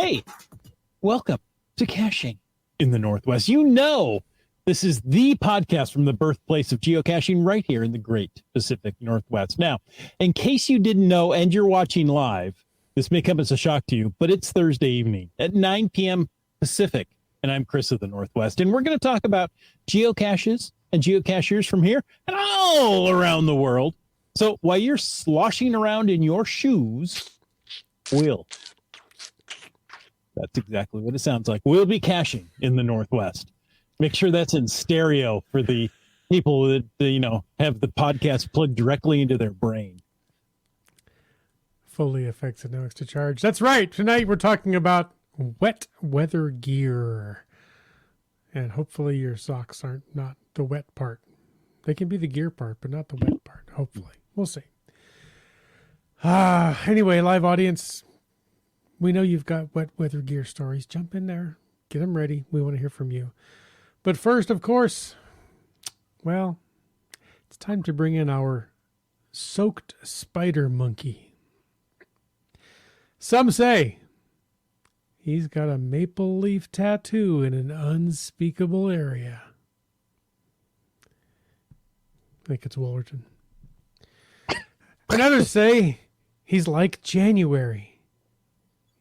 Hey, welcome to Caching in the Northwest. You know, this is the podcast from the birthplace of geocaching right here in the great Pacific Northwest. Now, in case you didn't know and you're watching live, this may come as a shock to you, but it's Thursday evening at 9 p.m. Pacific, and I'm Chris of the Northwest, and we're going to talk about geocaches and geocachers from here and all around the world. So while you're sloshing around in your shoes, that's exactly what it sounds like. We'll be caching in the Northwest. Make sure that's in stereo for the people that, have the podcast plugged directly into their brain. Fully effects at no extra charge. That's right. Tonight we're talking about wet weather gear. And hopefully your socks aren't not the wet part. They can be the gear part, but not the wet part. Hopefully. We'll see. Anyway, live audience, we know you've got wet weather gear stories. Jump in there. Get them ready. We want to hear from you. But first, of course, well, it's time to bring in our soaked spider monkey. Some say he's got a maple leaf tattoo in an unspeakable area. I think it's Wolverton. And others say he's like January.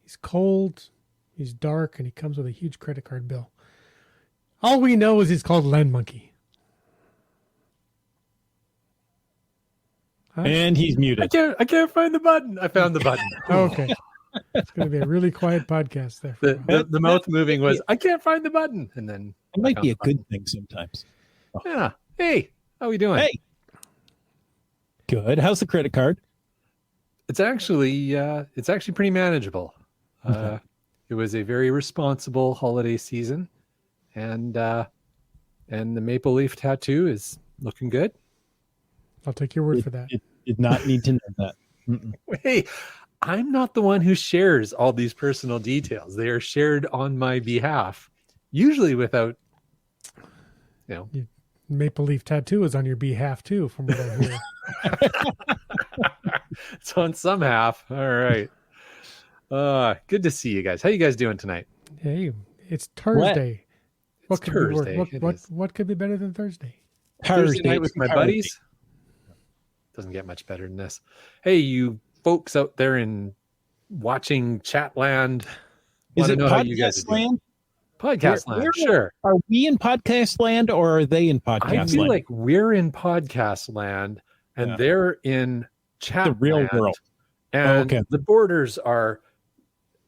He's cold, he's dark, and he comes with a huge credit card bill. All we know is he's called Land Monkey. Huh? And he's muted. I can't find the button. I found the button. Okay. It's going to be a really quiet podcast there. The mouth moving was, I can't find the button. And then it might be a good thing sometimes. Yeah. Hey, how we doing? Hey. Good. How's the credit card? It's actually pretty manageable. Okay. It was a very responsible holiday season, and the maple leaf tattoo is looking good. I'll take your word for that. It did not need to know that. Mm-mm. Hey, I'm not the one who shares all these personal details. They are shared on my behalf, usually without, Maple leaf tattoo is on your behalf too, from what I hear. It's on some half. All right. Good to see you guys. How you guys doing tonight? Hey, it's Thursday. It's Thursday. What could be better than Thursday? Thursday night with my buddies. Doesn't get much better than this. Hey, you folks out there in watching Chatland. Is it know how you guys Podcast Land? Podcast Land, sure. Are we in Podcast Land or are they in Podcast Land? I feel like we're in Podcast Land and they're in Chat the real world. And the borders are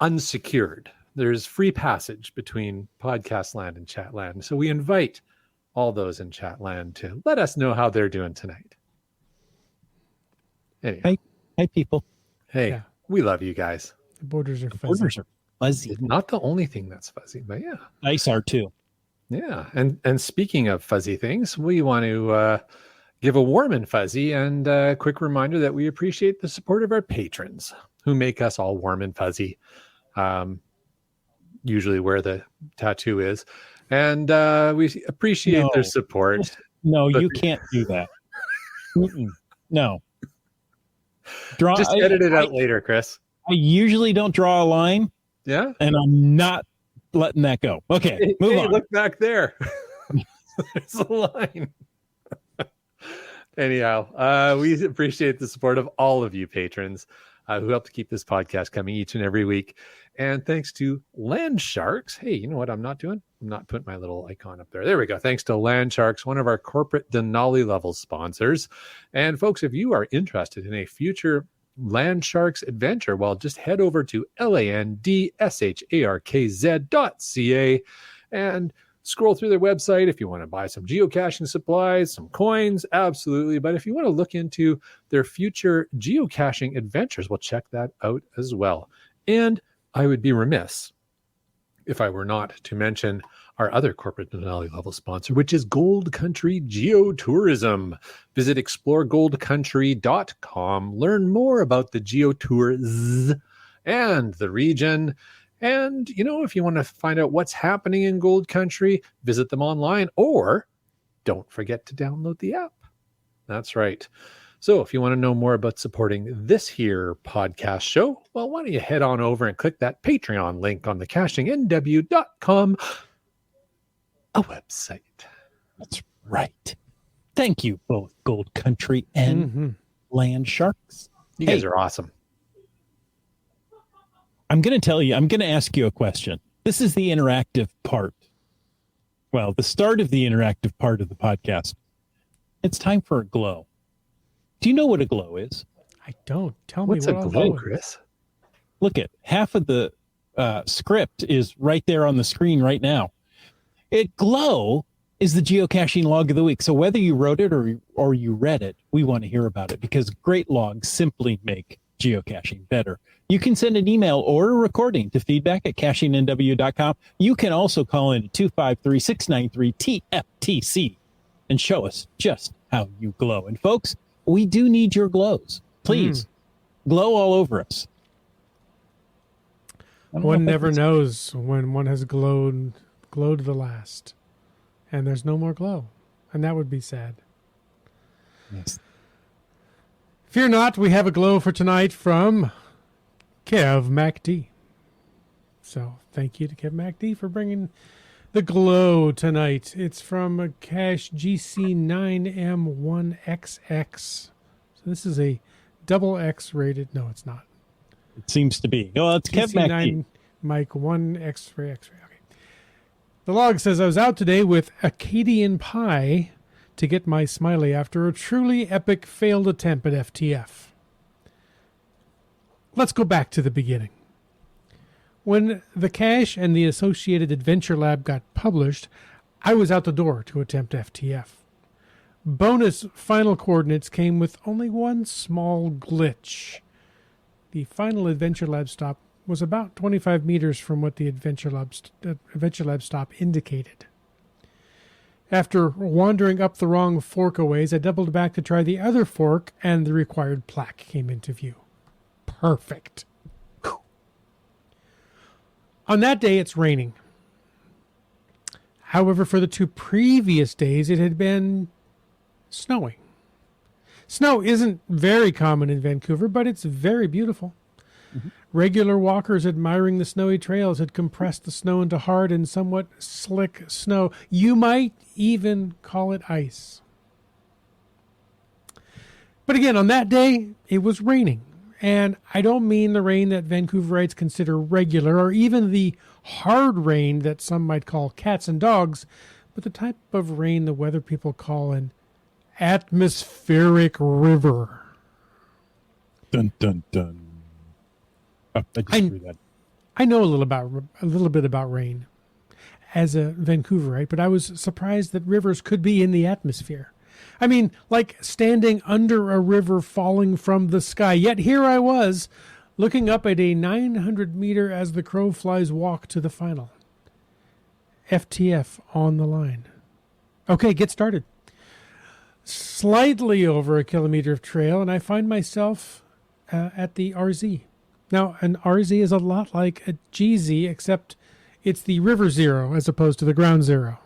unsecured. There's free passage between Podcast Land and Chat Land. So we invite all those in Chat Land to let us know how they're doing tonight. Anyway. Hi, people. Hey, we love you guys. The borders are fuzzy. Borders are fuzzy. It's not the only thing that's fuzzy, but yeah. Ice are too. Yeah. And speaking of fuzzy things, we want to give a warm and fuzzy and a quick reminder that we appreciate the support of our patrons who make us all warm and fuzzy. Usually where the tattoo is. And we appreciate their support. No, you can't do that. No. Just edit it out later, Chris. I usually don't draw a line. Yeah. And I'm not letting that go. Okay, move on. Look back there. There's a line. Anyhow, we appreciate the support of all of you patrons who help to keep this podcast coming each and every week. And thanks to Land Sharks. Hey, you know what I'm not doing? I'm not putting my little icon up there. There we go. Thanks to Land Sharks, one of our corporate Denali level sponsors. And folks, if you are interested in a future Land Sharks adventure, well, just head over to landsharkz.ca and scroll through their website. If you want to buy some geocaching supplies, some coins, absolutely. But if you want to look into their future geocaching adventures, well, check that out as well. And I would be remiss if I were not to mention our other corporate Denali level sponsor, which is Gold Country Geotourism. Visit exploregoldcountry.com. Learn more about the geotours and the region. And, if you want to find out what's happening in Gold Country, visit them online or don't forget to download the app. That's right. So if you want to know more about supporting this here podcast show, well, why don't you head on over and click that Patreon link on the cachingnw.com a website. That's right. Thank you, both Gold Country and Land Sharks. You guys are awesome. I'm going to ask you a question. This is the interactive part. Well, the start of the interactive part of the podcast. It's time for a glow. Do you know what a glow is? I don't. Tell What's me a what glow, I'll do. Chris? Look at half of the script is right there on the screen right now. Glow is the geocaching log of the week. So whether you wrote it or you read it, we want to hear about it because great logs simply make geocaching better. You can send an email or a recording to feedback@cachingnw.com. You can also call in at 253-693-TFTC and show us just how you glow. And folks, we do need your glows. Please glow all over us. One never knows when one has glowed the last, and there's no more glow, and that would be sad. Yes. Fear not, we have a glow for tonight from Kev MacD. So thank you to Kev MacD for bringing the glow tonight. It's from a cache GC9M1XX. So this is a double X rated. No, it's not. It seems to be. No, it's Kev MacD. Mike 1 X-ray. Okay. The log says, I was out today with Acadian Pie to get my smiley after a truly epic failed attempt at FTF. Let's go back to the beginning. When the cache and the associated Adventure Lab got published, I was out the door to attempt FTF. Bonus final coordinates came with only one small glitch. The final Adventure Lab stop was about 25 meters from what the Adventure Lab stop indicated. After wandering up the wrong forkaways, I doubled back to try the other fork, and the required plaque came into view. Perfect. On that day, it's raining. However, for the 2 previous days, it had been snowing. Snow isn't very common in Vancouver, but it's very beautiful. Regular walkers admiring the snowy trails had compressed the snow into hard and somewhat slick snow. You might even call it ice. But again, on that day, it was raining. And I don't mean the rain that Vancouverites consider regular or even the hard rain that some might call cats and dogs, but the type of rain the weather people call an atmospheric river. Dun, dun, dun. Oh, I just threw that. I know a little bit about rain as a Vancouverite, but I was surprised that rivers could be in the atmosphere. I mean, like standing under a river falling from the sky. Yet here I was, looking up at a 900-meter as the crow flies walk to the final. FTF on the line. Okay, get started. Slightly over a kilometer of trail, and I find myself at the RZ. Now, an RZ is a lot like a GZ, except it's the river zero as opposed to the ground zero.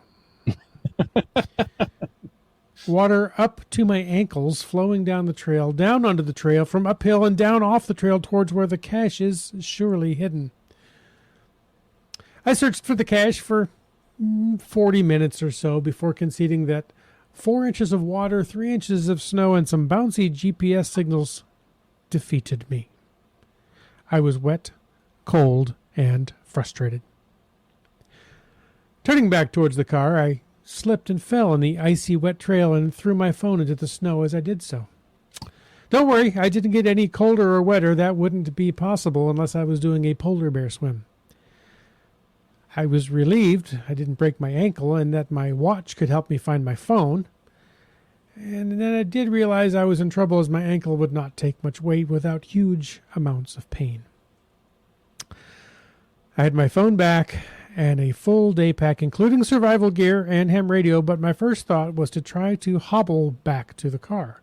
Water up to my ankles, flowing down the trail, down onto the trail, from uphill and down off the trail towards where the cache is surely hidden. I searched for the cache for 40 minutes or so before conceding that 4 inches of water, 3 inches of snow, and some bouncy GPS signals defeated me. I was wet, cold, and frustrated. Turning back towards the car, I slipped and fell on the icy, wet trail and threw my phone into the snow as I did so. Don't worry, I didn't get any colder or wetter. That wouldn't be possible unless I was doing a polar bear swim. I was relieved I didn't break my ankle and that my watch could help me find my phone. And then I did realize I was in trouble as my ankle would not take much weight without huge amounts of pain. I had my phone back and a full day pack, including survival gear and ham radio, but my first thought was to try to hobble back to the car,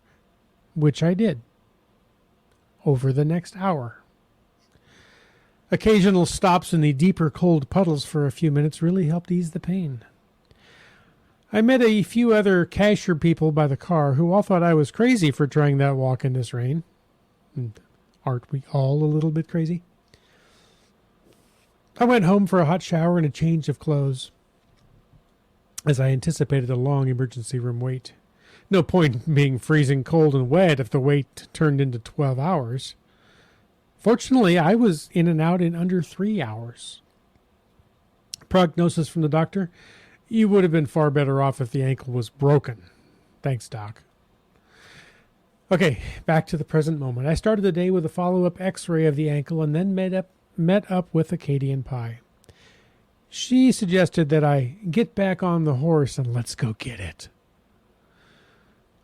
which I did over the next hour. Occasional stops in the deeper cold puddles for a few minutes really helped ease the pain. I met a few other cashier people by the car who all thought I was crazy for trying that walk in this rain. And aren't we all a little bit crazy? I went home for a hot shower and a change of clothes, as I anticipated a long emergency room wait. No point in being freezing cold and wet if the wait turned into 12 hours. Fortunately, I was in and out in under 3 hours. Prognosis from the doctor: you would have been far better off if the ankle was broken. Thanks, Doc. Okay, back to the present moment. I started the day with a follow-up x-ray of the ankle and then met up with Acadian Pie. She suggested that I get back on the horse and let's go get it.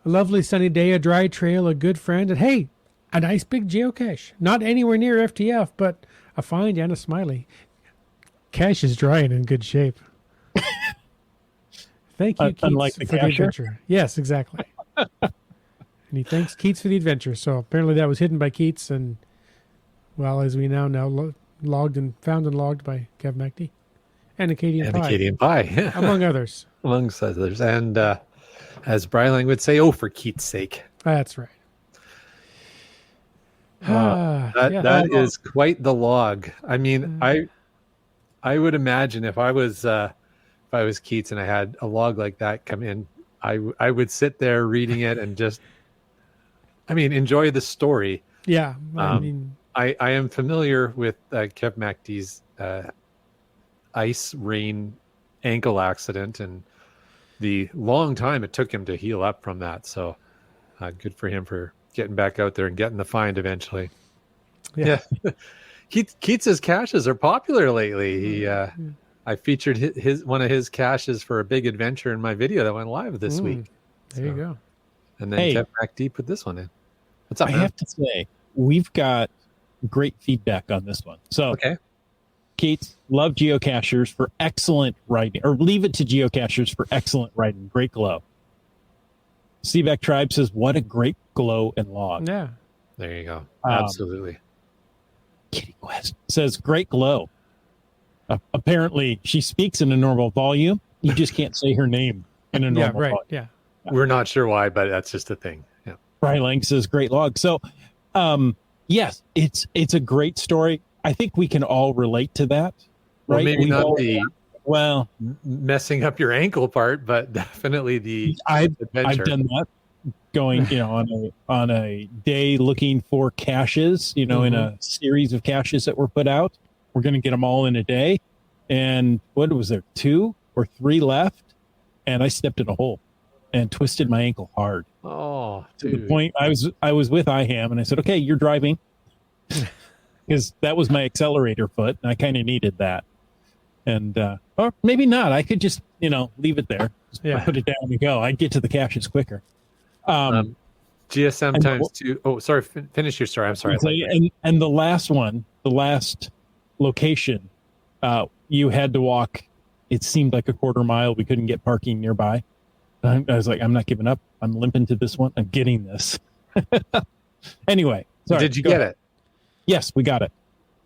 A lovely sunny day, a dry trail, a good friend, and hey, a nice big geocache. Not anywhere near FTF, but a find and a smiley. Cache is dry and in good shape. Thank you, Keats, unlike the for the cacher? adventure. Yes, exactly. And he thanks Keats for the adventure. So apparently that was hidden by Keats, and well, as we now know, logged and found and logged by Kev MacD and Acadian And Pie, Acadian Pie, among others. amongst others. And as Brylang would say, oh, for Keats' sake. That's right. That is quite the log. I mean, I would imagine if I was Keats and I had a log like that come in, I would sit there reading it and just, I mean, enjoy the story. Yeah, I mean, I am familiar with Kev MacD's ice rain ankle accident and the long time it took him to heal up from that. So good for him for getting back out there and getting the find eventually. Yeah. Keats's caches are popular lately. He I featured his one of his caches for a big adventure in my video that went live this week. There you go. And then Kev MacD put this one in. What's up, I man? have to say, we've got great feedback on this one. So, Okay. Keats, love geocachers for excellent writing, or leave it to geocachers for excellent writing. Great glow. Seaback Tribe says, what a great glow and log. Yeah. There you go. Absolutely. Kitty Quest says, great glow. Apparently, she speaks in a normal volume. You just can't say her name in a normal volume. Yeah. We're not sure why, but that's just a thing. Yeah. Brian Lang says, great log. So, yes, it's a great story. I think we can all relate to that. Well, right? maybe We've not all- the Well, messing up your ankle part, but definitely the I've adventure. done that. Going, on a day looking for caches, in a series of caches that were put out. We're going to get them all in a day. And what was there, 2 or 3 left? And I stepped in a hole and twisted my ankle hard. Oh, To dude. the point I was with IHAM and I said, okay, you're driving. Because that was my accelerator foot. And I kind of needed that. And, or maybe not. I could just, leave it there. Just put it down and go. I'd get to the caches quicker. GSM times 2. Oh, sorry. Finish your story. I'm sorry. And the last one, the last location, you had to walk. It seemed like a quarter mile. We couldn't get parking nearby. I was like, I'm not giving up. I'm limping to this one. I'm getting this. Anyway, sorry, did you get it? Yes, we got it.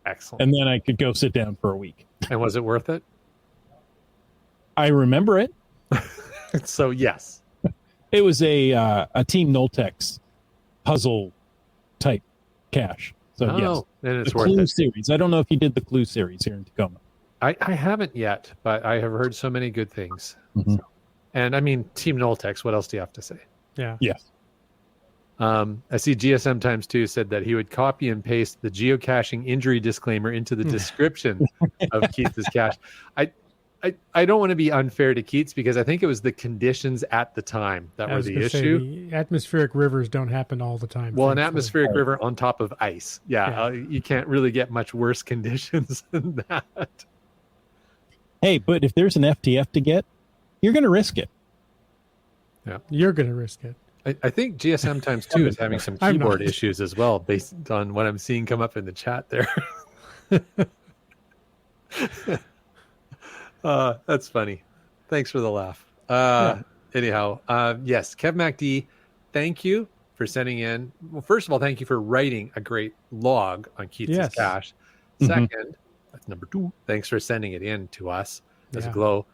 Excellent. And then I could go sit down for a week. And was it worth it? I remember it. So yes. It was a Team Noltex puzzle type cache. So yes, then it's the worth Clue it. series. I don't know if you did the Clue series here in Tacoma. I haven't yet, but I have heard so many good things. Mhm. So, and I mean, Team Noltex, what else do you have to say? Yeah. Yes. I see GSM times 2 said that he would copy and paste the geocaching injury disclaimer into the description of Keats' cache. I don't want to be unfair to Keats because I think it was the conditions at the time that were the issue. The atmospheric rivers don't happen all the time. Well, an thankfully. atmospheric river on top of ice. Yeah. You can't really get much worse conditions than that. Hey, but if there's an FTF to get, you're going to risk it. You're going to risk it. I think GSM times 2 is having some I'm keyboard not. issues as well, based on what I'm seeing come up in the chat there. That's funny. Thanks for the laugh. Anyhow, yes, Kev MacD, thank you for sending in. Well, first of all, thank you for writing a great log on Keats' cache. Mhm. Second, that's number 2. Thanks for sending it in to us as a glow.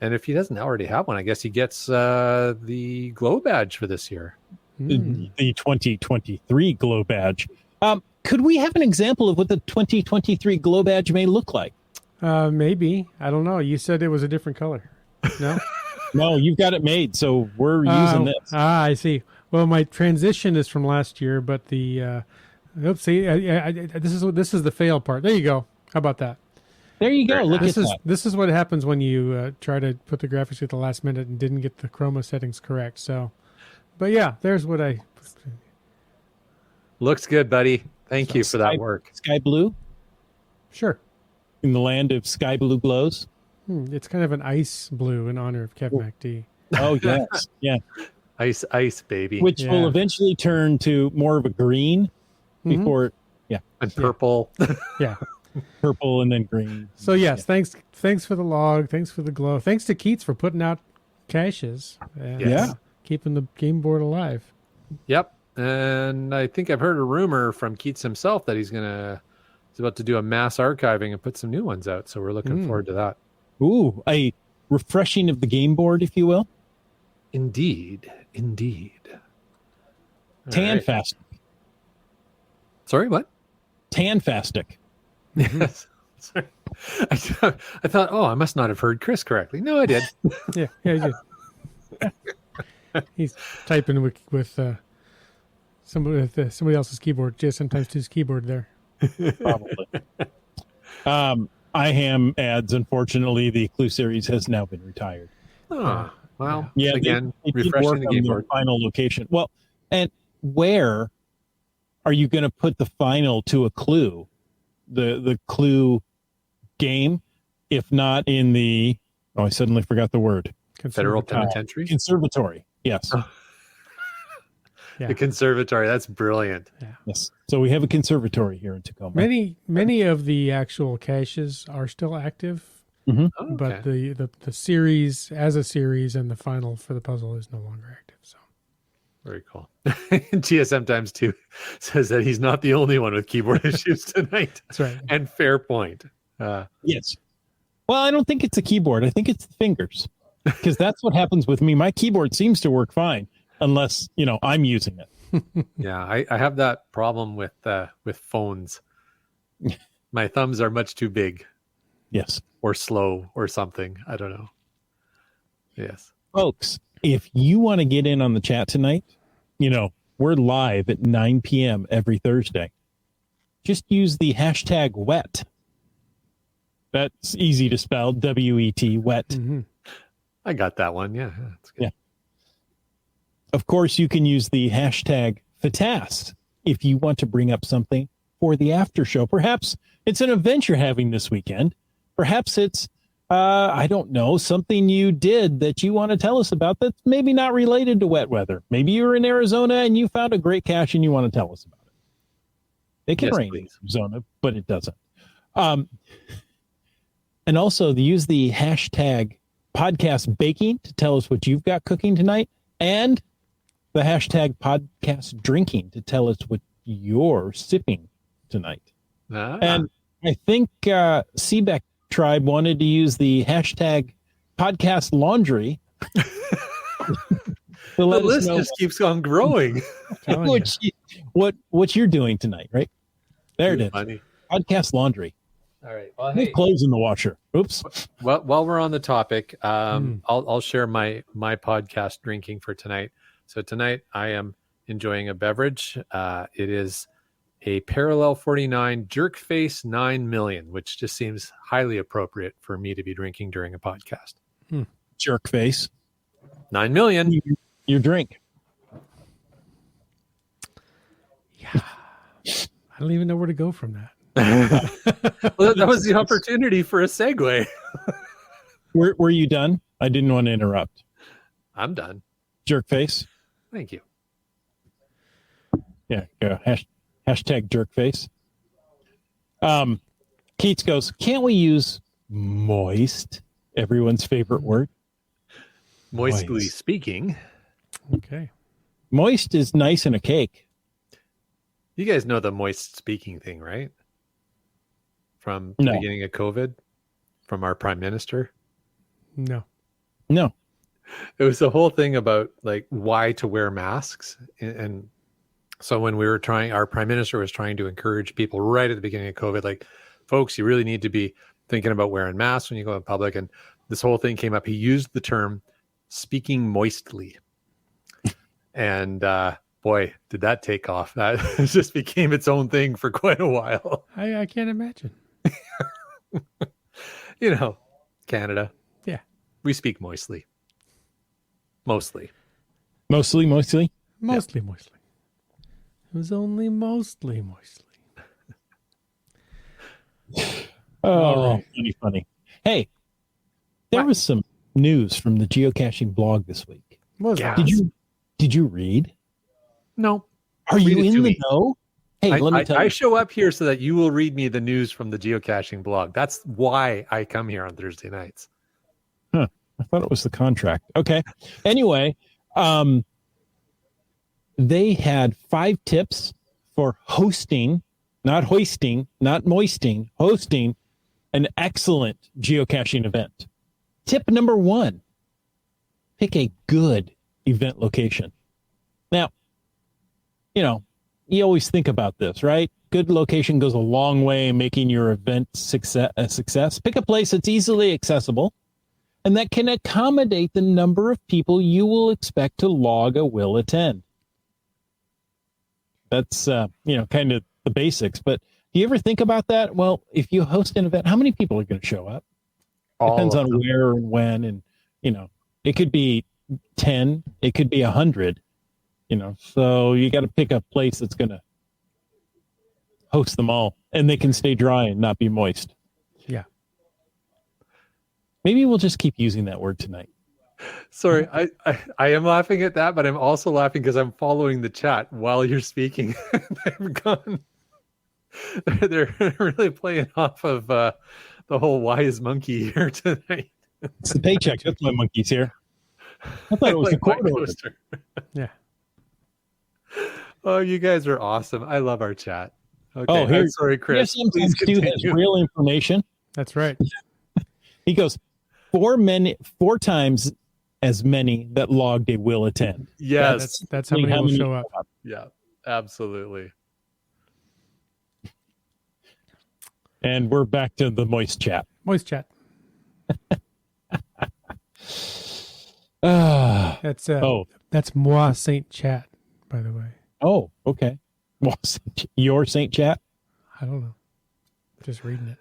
And if he doesn't already have one, I guess he gets the glow badge for this year. Mm. The 2023 glow badge. Could we have an example of what the 2023 glow badge may look like? Maybe. I don't know. You said it was a different color. No? No, you've got it made, so we're using this. I see. Well, my transition is from last year, but the this is the fail part. There you go. How about that? There you go. Look at that. This is what happens when you try to put the graphics at the last minute and didn't get the chroma settings correct. So, but yeah, there's what I. Looks good, buddy. Thank you for that work. Sky blue Sure. in the land of sky blue glows. It's kind of an ice blue in honor of Kev MacD. Oh yes, yeah. Ice, baby. Which will eventually turn to more of a green before, and purple. Yeah. purple and then green. So yes, thanks for the log. Thanks for the glow. Thanks to Keats for putting out caches. And, Yeah. keeping the game board alive. Yep. And I think I've heard a rumor from Keats himself that he's about to do a mass archiving and put some new ones out. So we're looking forward to that. Ooh, a refreshing of the game board, if you will. Indeed. Tan-fastic. Sorry, what? Tan-fastic. Yes. Sorry. I thought, I must not have heard Chris correctly. No, I did. Yeah, you did. He's typing with somebody else's keyboard. JSM times 2's keyboard there. Probably. IHAM adds, unfortunately, the Clue series has now been retired. Oh, well, Yeah, again, they did refreshing work the on game their board. final location. Well, and where are you going to put the final to a Clue? The Clue game, if not in the I suddenly forgot the word. Federal Penitentiary? Conservatory. Yes. Yeah. The conservatory. That's brilliant. Yes. So we have a conservatory here in Tacoma. Many of the actual caches are still active, Oh, but the series as a series and the final for the puzzle is no longer active. So very cool. GSM times 2 says that he's not the only one with keyboard issues tonight. that's right. And fair point. Yes. Well, I don't think it's a keyboard. I think it's the fingers, because that's what happens with me. My keyboard seems to work fine unless, I'm using it. Yeah, I have that problem with phones. My thumbs are much too big Yes. or slow or something. I don't know. Yes. Folks, if you want to get in on the chat tonight, we're live at 9 p.m. every Thursday. Just use the hashtag WET. That's easy to spell, W-E-T, WET. Mm-hmm. I got that one. Yeah, that's good. Yeah. Of course, you can use the hashtag FATAST if you want to bring up something for the after show. Perhaps it's an event you're having this weekend. Perhaps it's, I don't know, something you did that you want to tell us about that's maybe not related to wet weather. Maybe you were in Arizona and you found a great cache and you want to tell us about it. It can rain in Arizona, but it doesn't. And also use the hashtag podcast baking to tell us what you've got cooking tonight, and the hashtag podcast drinking to tell us what you're sipping tonight. And I think Seebeck Tribe wanted to use the hashtag podcast laundry. The list just keeps on growing. what you're doing tonight, right? There it is. Funny. Podcast laundry. All right. Well, Hey. Clothes in the washer. Oops. Well, while we're on the topic, I'll share my podcast drinking for tonight. So tonight I am enjoying a beverage. It is a Parallel 49 Jerk Face 9 million, which just seems highly appropriate for me to be drinking during a podcast. Jerk face. 9 million. Your drink. Yeah. I don't even know where to go from that. Well, that was the opportunity for a segue. Were you done? I didn't want to interrupt. I'm done. Jerk face. Thank you. Yeah. Go. Hashtag jerk face. Keats goes, can't we use moist? Everyone's favorite word. Moistly Moist. speaking. Okay. Moist is nice in a cake. You guys know the moist speaking thing, right? From the No. beginning of COVID, from our prime minister. No. No. It was the whole thing about like why to wear masks. And so when we were trying, our prime minister was trying to encourage people right at the beginning of COVID, like, folks, you really need to be thinking about wearing masks when you go in public. And this whole thing came up. He used the term speaking moistly. And boy, did that take off. That just became its own thing for quite a while. I can't imagine. You know, Canada. Yeah. We speak moistly. Mostly. Mostly. Mostly. It was only mostly. Oh, right. funny. Hey, there was some news from the geocaching blog this week. What was that? Did you read? No. Are Read you it in to the me. know? Hey, let me tell you. I show up here so that you will read me the news from the geocaching blog. That's why I come here on Thursday nights. Huh. I thought it was the contract. Okay. Anyway, they had 5 tips for hosting, not hoisting, not moisting, hosting an excellent geocaching event. Tip number 1, pick a good event location. Now, you know, you always think about this, right? Good location goes a long way in making your event a success. Pick a place that's easily accessible and that can accommodate the number of people you will expect to log a will attend. That's, kind of the basics. But do you ever think about that? Well, if you host an event, how many people are going to show up? Depends on where and when. And, it could be 10, it could be 100, so you got to pick a place that's going to host them all and they can stay dry and not be moist. Yeah. Maybe we'll just keep using that word tonight. Sorry, I am laughing at that, but I'm also laughing because I'm following the chat while you're speaking. They've gone. They're really playing off of the whole wise monkey here tonight. It's the paycheck. That's why monkey's here. I thought it was the court order. Yeah. Oh, you guys are awesome. I love our chat. Okay. Oh, here, sorry, Chris. Please Stu has real information. That's right. He goes 4 times as many that logged a will attend. Yes, that's how many will show up. Yeah, absolutely. And we're back to the moist chat. Moist chat. That's moi Saint Chat, by the way. Oh, okay. Your Saint Chat? I don't know. Just reading it.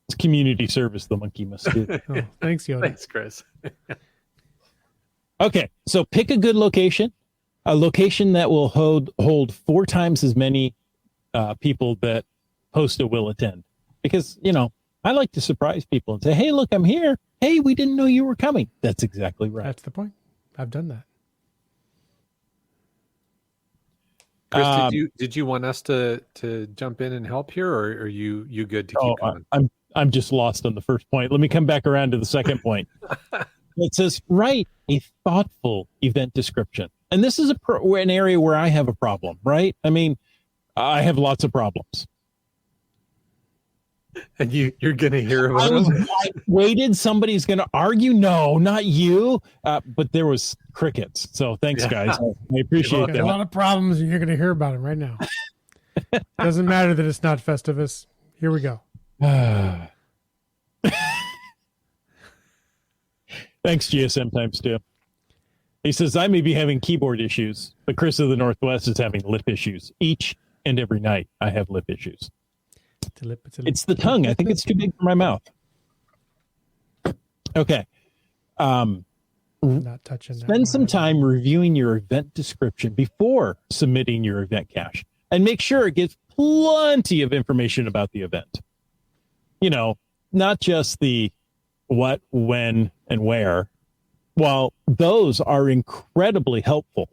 It's community service the monkey must do. Oh, thanks, Yoda. Thanks, Chris. Okay, so pick a good location, a location that will hold 4 times as many people that host a will attend. Because, I like to surprise people and say, hey, look, I'm here. Hey, we didn't know you were coming. That's exactly right. That's the point. I've done that. Chris, did you want us to jump in and help here, or are you good to keep going? I'm just lost on the first point. Let me come back around to the second point. It says write a thoughtful event description, and this is an area where I have a problem. Right? I mean, I have lots of problems. And you're going to hear about it. I waited. Somebody's going to argue. No, not you. But there was crickets. So thanks, guys. I appreciate that. A lot of problems, and you're going to hear about them right now. Doesn't matter that it's not Festivus. Here we go. Thanks, GSM times 2. He says, I may be having keyboard issues, but Chris of the Northwest is having lip issues. Each and every night I have lip issues. It's the tongue. I think it's too big for my mouth. Okay. Not touching. Spend some time reviewing your event description before submitting your event cache, and make sure it gives plenty of information about the event. Not just the what, when, and where. While those are incredibly helpful,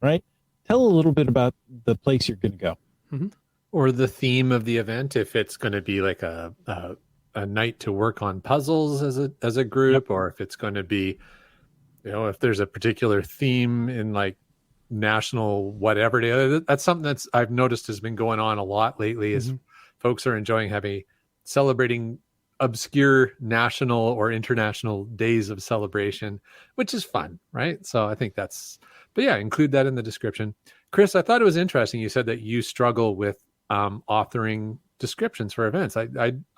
right? Tell a little bit about the place you're going to go. Mm-hmm. Or the theme of the event, if it's going to be like a night to work on puzzles as a group, or if it's going to be, if there's a particular theme in like national whatever day. That's something I've noticed has been going on a lot lately. Is folks are enjoying celebrating obscure national or international days of celebration, which is fun, right? So I think but yeah, include that in the description. Chris, I thought it was interesting. You said that you struggle with authoring descriptions for events.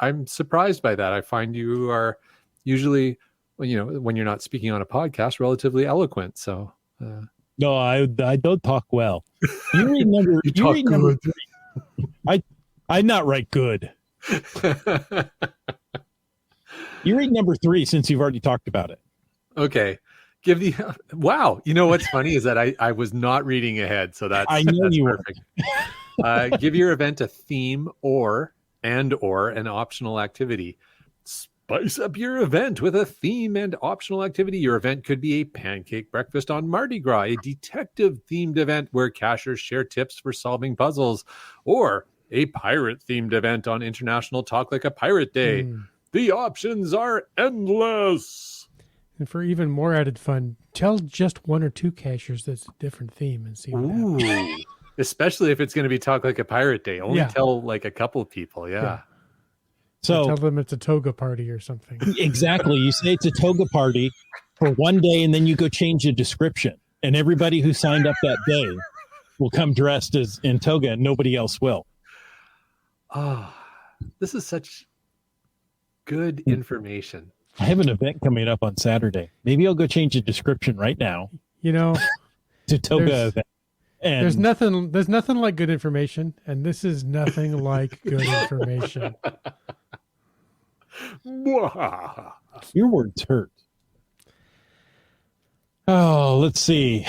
I'm surprised by that. I find you are usually, when you're not speaking on a podcast, relatively eloquent. So No, I don't talk well. You read number. You read number three. I not write good. You read number 3 since you've already talked about it. Okay. Wow. You know what's funny is that I was not reading ahead, so that's perfect. Give your event a theme or an optional activity. Spice up your event with a theme and optional activity. Your event could be a pancake breakfast on Mardi Gras, a detective-themed event where cachers share tips for solving puzzles, or a pirate-themed event on International Talk Like a Pirate Day. The options are endless. And for even more added fun, tell just 1 or 2 cachers that's a different theme and see what happens. Especially if it's going to be Talk Like a Pirate Day. Only tell like a couple of people, yeah. So tell them it's a toga party or something. Exactly. You say it's a toga party for one day, and then you go change the description. And everybody who signed up that day will come dressed as in toga, and nobody else will. Oh, this is such good information. I have an event coming up on Saturday. Maybe I'll go change the description right now. To toga event. And there's nothing like good information, and this is nothing like good information. Your words hurt. Oh, let's see.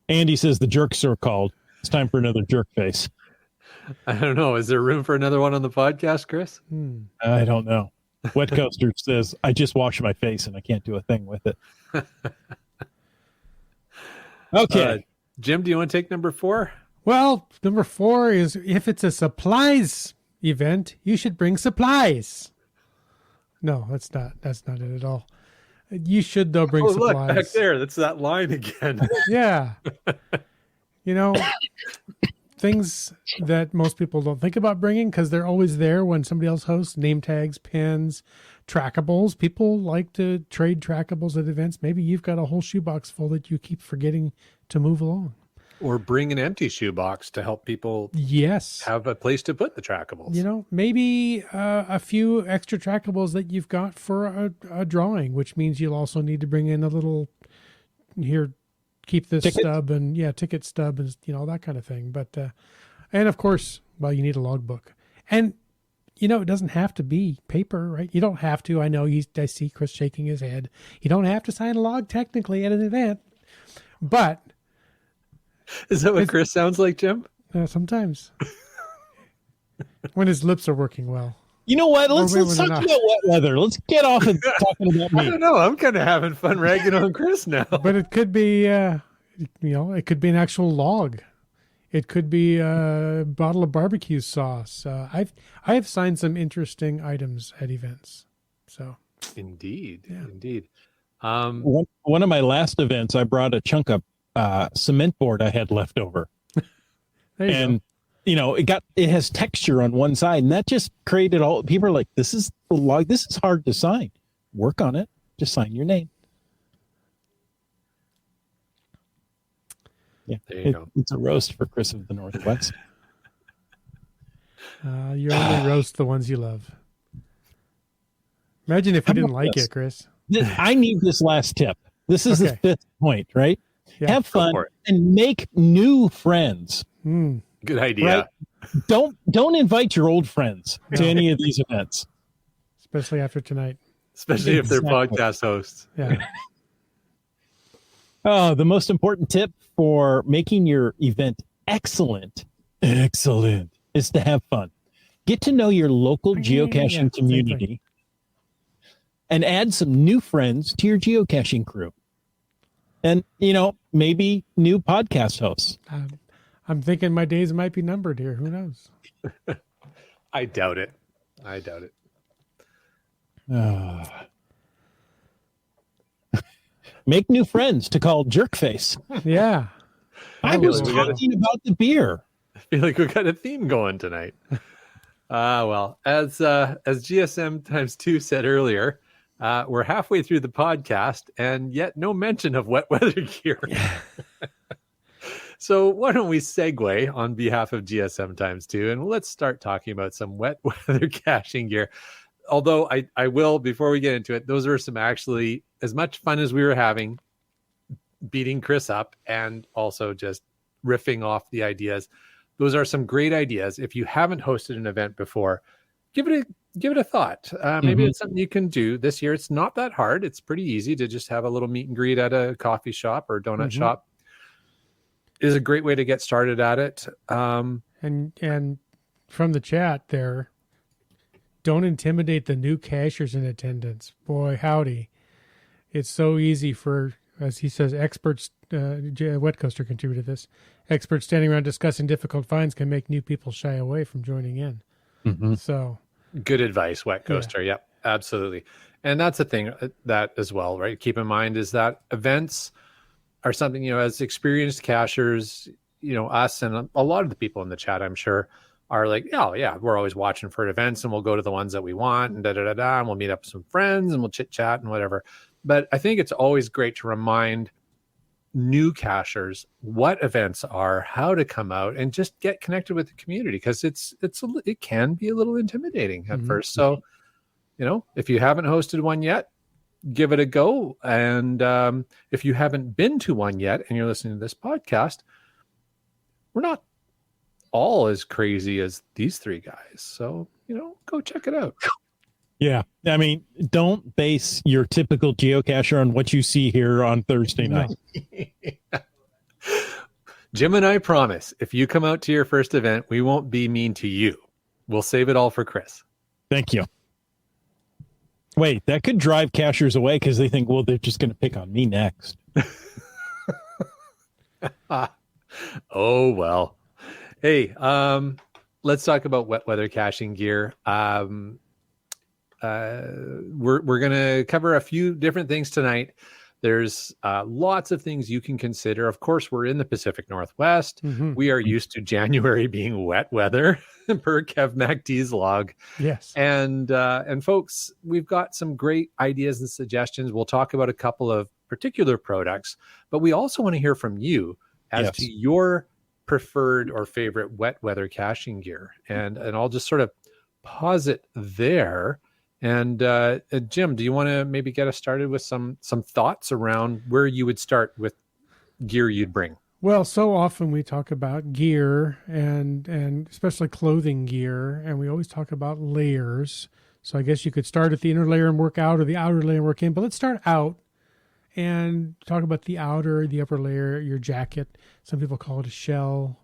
Andy says the jerks are called. It's time for another jerk face. I don't know. Is there room for another one on the podcast, Chris? I don't know. Wet Coaster says, I just washed my face and I can't do a thing with it. Okay. Jim, do you want to take number 4? Well, number 4 is if it's a supplies event, you should bring supplies. No, that's not it at all. You should, though, bring supplies. Look, back there. That's that line again. Yeah. Things that most people don't think about bringing because they're always there when somebody else hosts: name tags, pins, trackables. People like to trade trackables at events. Maybe you've got a whole shoebox full that you keep forgetting to move along. Or bring an empty shoebox to help people have a place to put the trackables. Maybe a few extra trackables that you've got for a drawing, which means you'll also need to bring in a little keep this ticket stub and ticket stub and that kind of thing. But and of course, you need a logbook. And it doesn't have to be paper, right? You don't have to. I know I see Chris shaking his head. You don't have to sign a log technically at an event, but is that what Chris sounds like, Jim? Sometimes when his lips are working well. You know what? Let's talk about wet weather. Let's get off of talking about me. I don't know. I'm kind of having fun ragging on Chris now. But it could be, it could be an actual log. It could be a bottle of barbecue sauce. I have signed some interesting items at events. So indeed. One of my last events, I brought a chunk of cement board I had left over. There you go. It has texture on one side, and that just created all. People are like, "This is the log. This is hard to sign. Work on it. Just sign your name." Yeah, there you go. It's a roast for Chris of the Northwest. You only roast the ones you love. Imagine if you didn't like it, Chris. I need this last tip. This is the 5th point, right? Yeah, have fun and make new friends. Good idea. Right? Don't invite your old friends to any of these events. Especially after tonight. Especially if they're podcast hosts. Yeah. Oh, the most important tip for making your event excellent is to have fun. Get to know your local geocaching community and add some new friends to your geocaching crew. And, maybe new podcast hosts. I'm thinking my days might be numbered here. Who knows? I doubt it. Make new friends to call Jerkface. Yeah. I was talking about the beer. I feel like we got a theme going tonight. Well, as GSM times two said earlier, we're halfway through the podcast and yet no mention of wet weather gear. So why don't we segue on behalf of GSM times two, and let's start talking about some wet weather caching gear. Although I will, before we get into it, those are some actually, as much fun as we were having beating Chris up and also just riffing off the ideas. Those are some great ideas. If you haven't hosted an event before, give it a thought. Maybe it's something you can do this year. It's not that hard. It's pretty easy to just have a little meet and greet at a coffee shop or donut shop. Is a great way to get started at it. And from the chat there, don't intimidate the new cachers in attendance. Boy, howdy. It's so easy for, as he says, experts, Wet Coaster contributed this, experts standing around discussing difficult finds can make new people shy away from joining in. So good advice, Wet Coaster. Yeah. Yep, absolutely. And that's the thing that as well, right? Keep in mind is that events are something, as experienced cachers, us and a lot of the people in the chat, I'm sure, are like, oh yeah, we're always watching for events and we'll go to the ones that we want and and we'll meet up with some friends and we'll chit chat and whatever. But I think it's always great to remind new cachers what events are, how to come out and just get connected with the community, because it can be a little intimidating at first. So, if you haven't hosted one yet, give it a go. And if you haven't been to one yet and you're listening to this podcast, we're not all as crazy as these three guys. So, go check it out. Yeah. I mean, don't base your typical geocacher on what you see here on Thursday night. Jim and I promise, if you come out to your first event, we won't be mean to you. We'll save it all for Chris. Thank you. Wait, that could drive cachers away because they think, well, they're just going to pick on me next. Oh, well. Hey, let's talk about wet weather caching gear. We're going to cover a few different things tonight. There's lots of things you can consider. Of course, we're in the Pacific Northwest. We are used to January being wet weather per Kev MacD's log. yes. And folks, we've got some great ideas and suggestions. We'll talk about a couple of particular products, but we also want to hear from you as to your preferred or favorite wet weather caching gear. And I'll just sort of pause it there. And Jim, do you want to maybe get us started with some thoughts around where you would start with gear you'd bring? Well, so often we talk about gear and especially clothing gear, and we always talk about layers. So I guess you could start at the inner layer and work out, or the outer layer and work in. But let's start out and talk about the outer, the upper layer, your jacket. Some people call it a shell.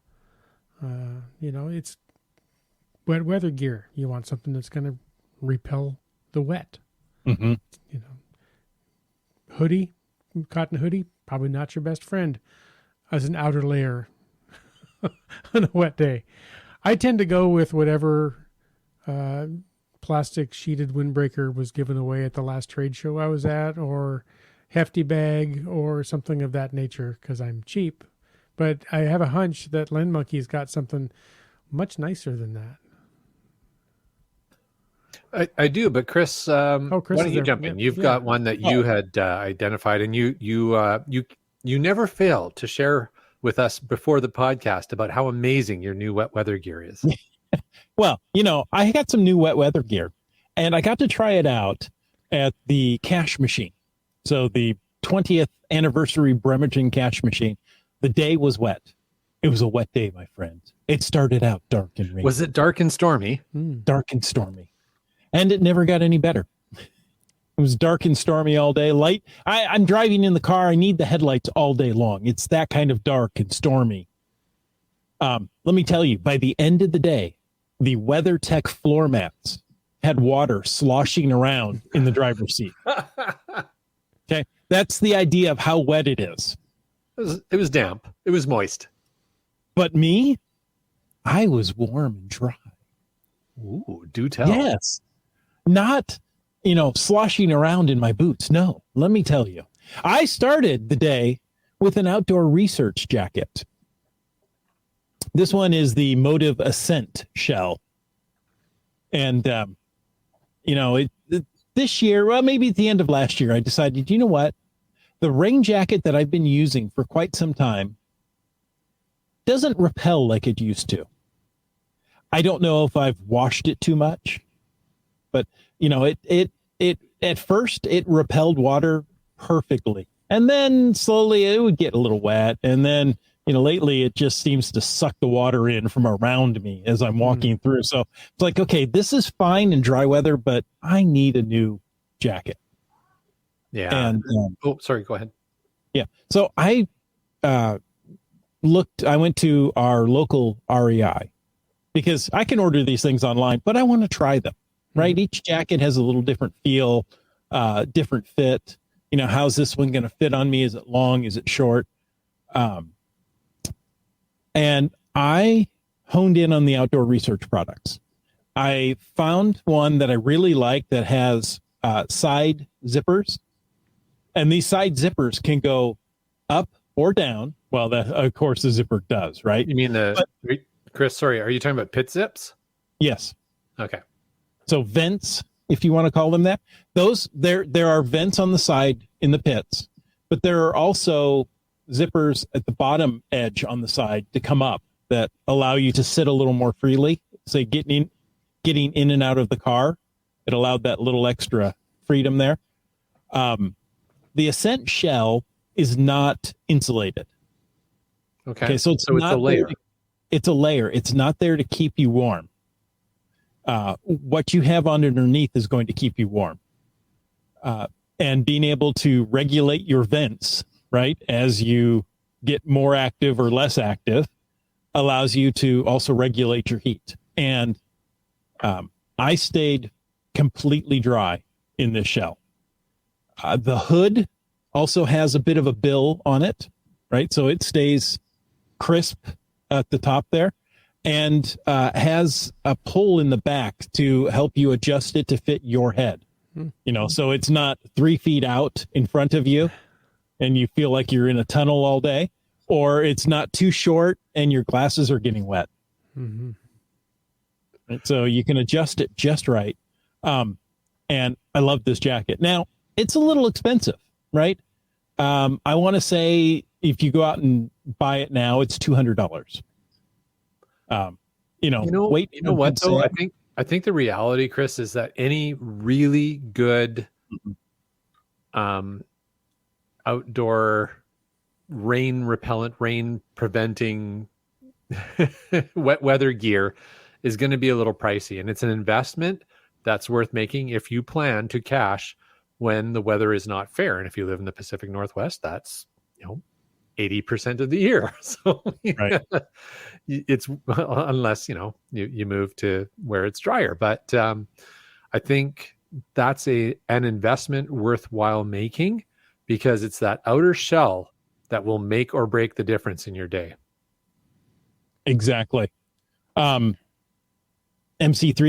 It's wet weather gear. You want something that's going to repel the wet. Hoodie, cotton hoodie, probably not your best friend as an outer layer on a wet day. I tend to go with whatever plastic sheeted windbreaker was given away at the last trade show I was at, or hefty bag or something of that nature, because I'm cheap. But I have a hunch that Len Monkey's got something much nicer than that. I do, but Chris, Chris, why don't you jump in? You've got one that you had identified, and you never fail to share with us before the podcast about how amazing your new wet weather gear is. Well, I got some new wet weather gear, and I got to try it out at the cache machine. So the 20th anniversary Bremerton cache machine. The day was wet. It was a wet day, my friend. It started out dark and rainy. Was it dark and stormy? Dark and stormy. And it never got any better. It was dark and stormy all day. Light. I'm driving in the car. I need the headlights all day long. It's that kind of dark and stormy. Let me tell you, by the end of the day, the WeatherTech floor mats had water sloshing around in the driver's seat. Okay. That's the idea of how wet it is. It was damp. It was moist. But me, I was warm and dry. Ooh, do tell. Yes. Not, sloshing around in my boots. No, let me tell you. I started the day with an outdoor research jacket. This one is the Motive Ascent shell. And, this year, well, maybe at the end of last year, I decided, you know what? The rain jacket that I've been using for quite some time doesn't repel like it used to. I don't know if I've washed it too much, but it at first it repelled water perfectly. And then slowly it would get a little wet. And then, lately it just seems to suck the water in from around me as I'm walking through. So it's like, okay, this is fine in dry weather, but I need a new jacket. Yeah. And sorry, go ahead. yeah. So I went to our local REI because I can order these things online, but I want to try them, right? Each jacket has a little different feel, different fit. How's this one going to fit on me? Is it long? Is it short? And I honed in on the outdoor research products. I found one that I really like that has side zippers. And these side zippers can go up or down. Well, that, of course, the zipper does, right? You mean Chris, sorry, are you talking about pit zips? Yes. Okay. So vents, if you want to call them that. There are vents on the side in the pits, but there are also zippers at the bottom edge on the side to come up that allow you to sit a little more freely. Say getting in and out of the car, it allowed that little extra freedom there. The Ascent shell is not insulated. Okay. So it's a layer. It's a layer. It's not there to keep you warm. What you have underneath is going to keep you warm. And being able to regulate your vents, right, as you get more active or less active, allows you to also regulate your heat. And I stayed completely dry in this shell. The hood also has a bit of a bill on it, right? So it stays crisp at the top there, and has a pull in the back to help you adjust it to fit your head. So it's not 3 feet out in front of you and you feel like you're in a tunnel all day, or it's not too short and your glasses are getting wet. Right? So you can adjust it just right. And I love this jacket. Now, it's a little expensive, right? I want to say if you go out and buy it now, it's $200. Wait. You know what though? I think the reality, Chris, is that any really good outdoor rain repellent, rain preventing wet weather gear is going to be a little pricey, and it's an investment that's worth making if you plan to cache when the weather is not fair. And if you live in the Pacific Northwest, that's 80% of the year. So right. It's unless you move to where it's drier. But I think that's an investment worthwhile making, because it's that outer shell that will make or break the difference in your day. Exactly. MC3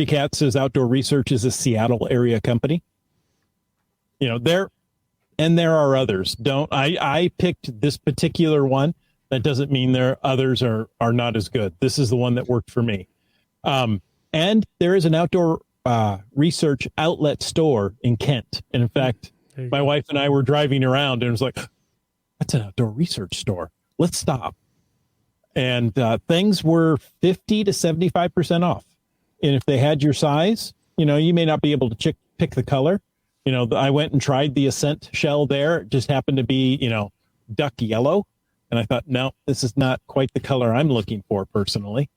Cat says Outdoor Research is a Seattle area company. There are others. I picked this particular one. That doesn't mean there others are not as good. This is the one that worked for me. And there is an outdoor research outlet store in Kent. And in fact, my wife and I were driving around and it was like, that's an outdoor research store. Let's stop. And things were 50 to 75% off. And if they had your size, you may not be able to pick the color. I went and tried the Ascent shell there. It just happened to be, duck yellow. And I thought, no, this is not quite the color I'm looking for personally.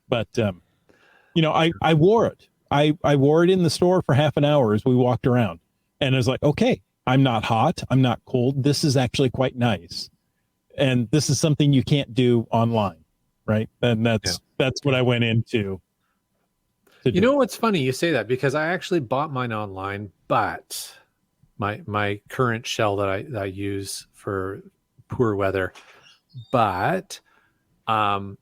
But, I wore it. I wore it in the store for half an hour as we walked around. And I was like, okay, I'm not hot. I'm not cold. This is actually quite nice. And this is something you can't do online, right? And that's what I went into. You know what's funny? You say that because I actually bought mine online, but my current shell that I use for poor weather, but I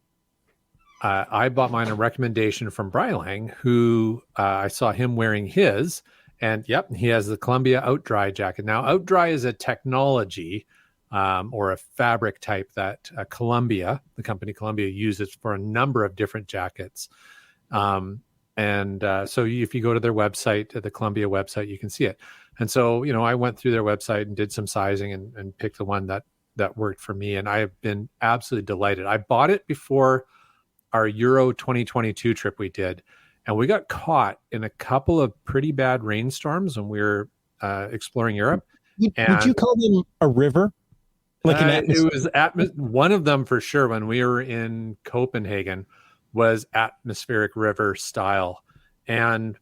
bought mine a recommendation from Brylang, who I saw him wearing his, and he has the Columbia OutDry jacket. Now, OutDry is a technology or a fabric type that the company Columbia uses for a number of different jackets. So if you go to their website, the Columbia website, you can see it. And so, I went through their website and did some sizing and picked the one that worked for me. And I have been absolutely delighted. I bought it before our Euro 2022 trip we did, and we got caught in a couple of pretty bad rainstorms when we were exploring Europe. Would you call them a river? Like an atmosphere? It was one of them for sure. When we were in Copenhagen, was atmospheric river style, and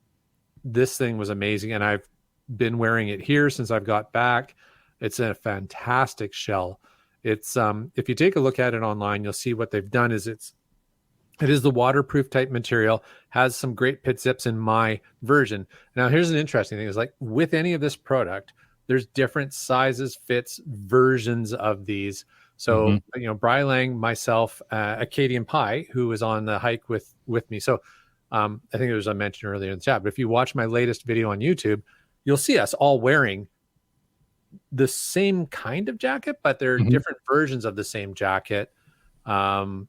this thing was amazing. And I've been wearing it here since I've got back. It's a fantastic shell. It's if you take a look at it online, you'll see what they've done is it is the waterproof type material, has some great pit zips in my version. Now, here's an interesting thing is like with any of this product, there's different sizes, fits, versions of these. So, Bri Lang, myself, Acadian Pie, who was on the hike with me. So I think it was I mentioned earlier in the chat, but if you watch my latest video on YouTube, you'll see us all wearing the same kind of jacket, but there are different versions of the same jacket from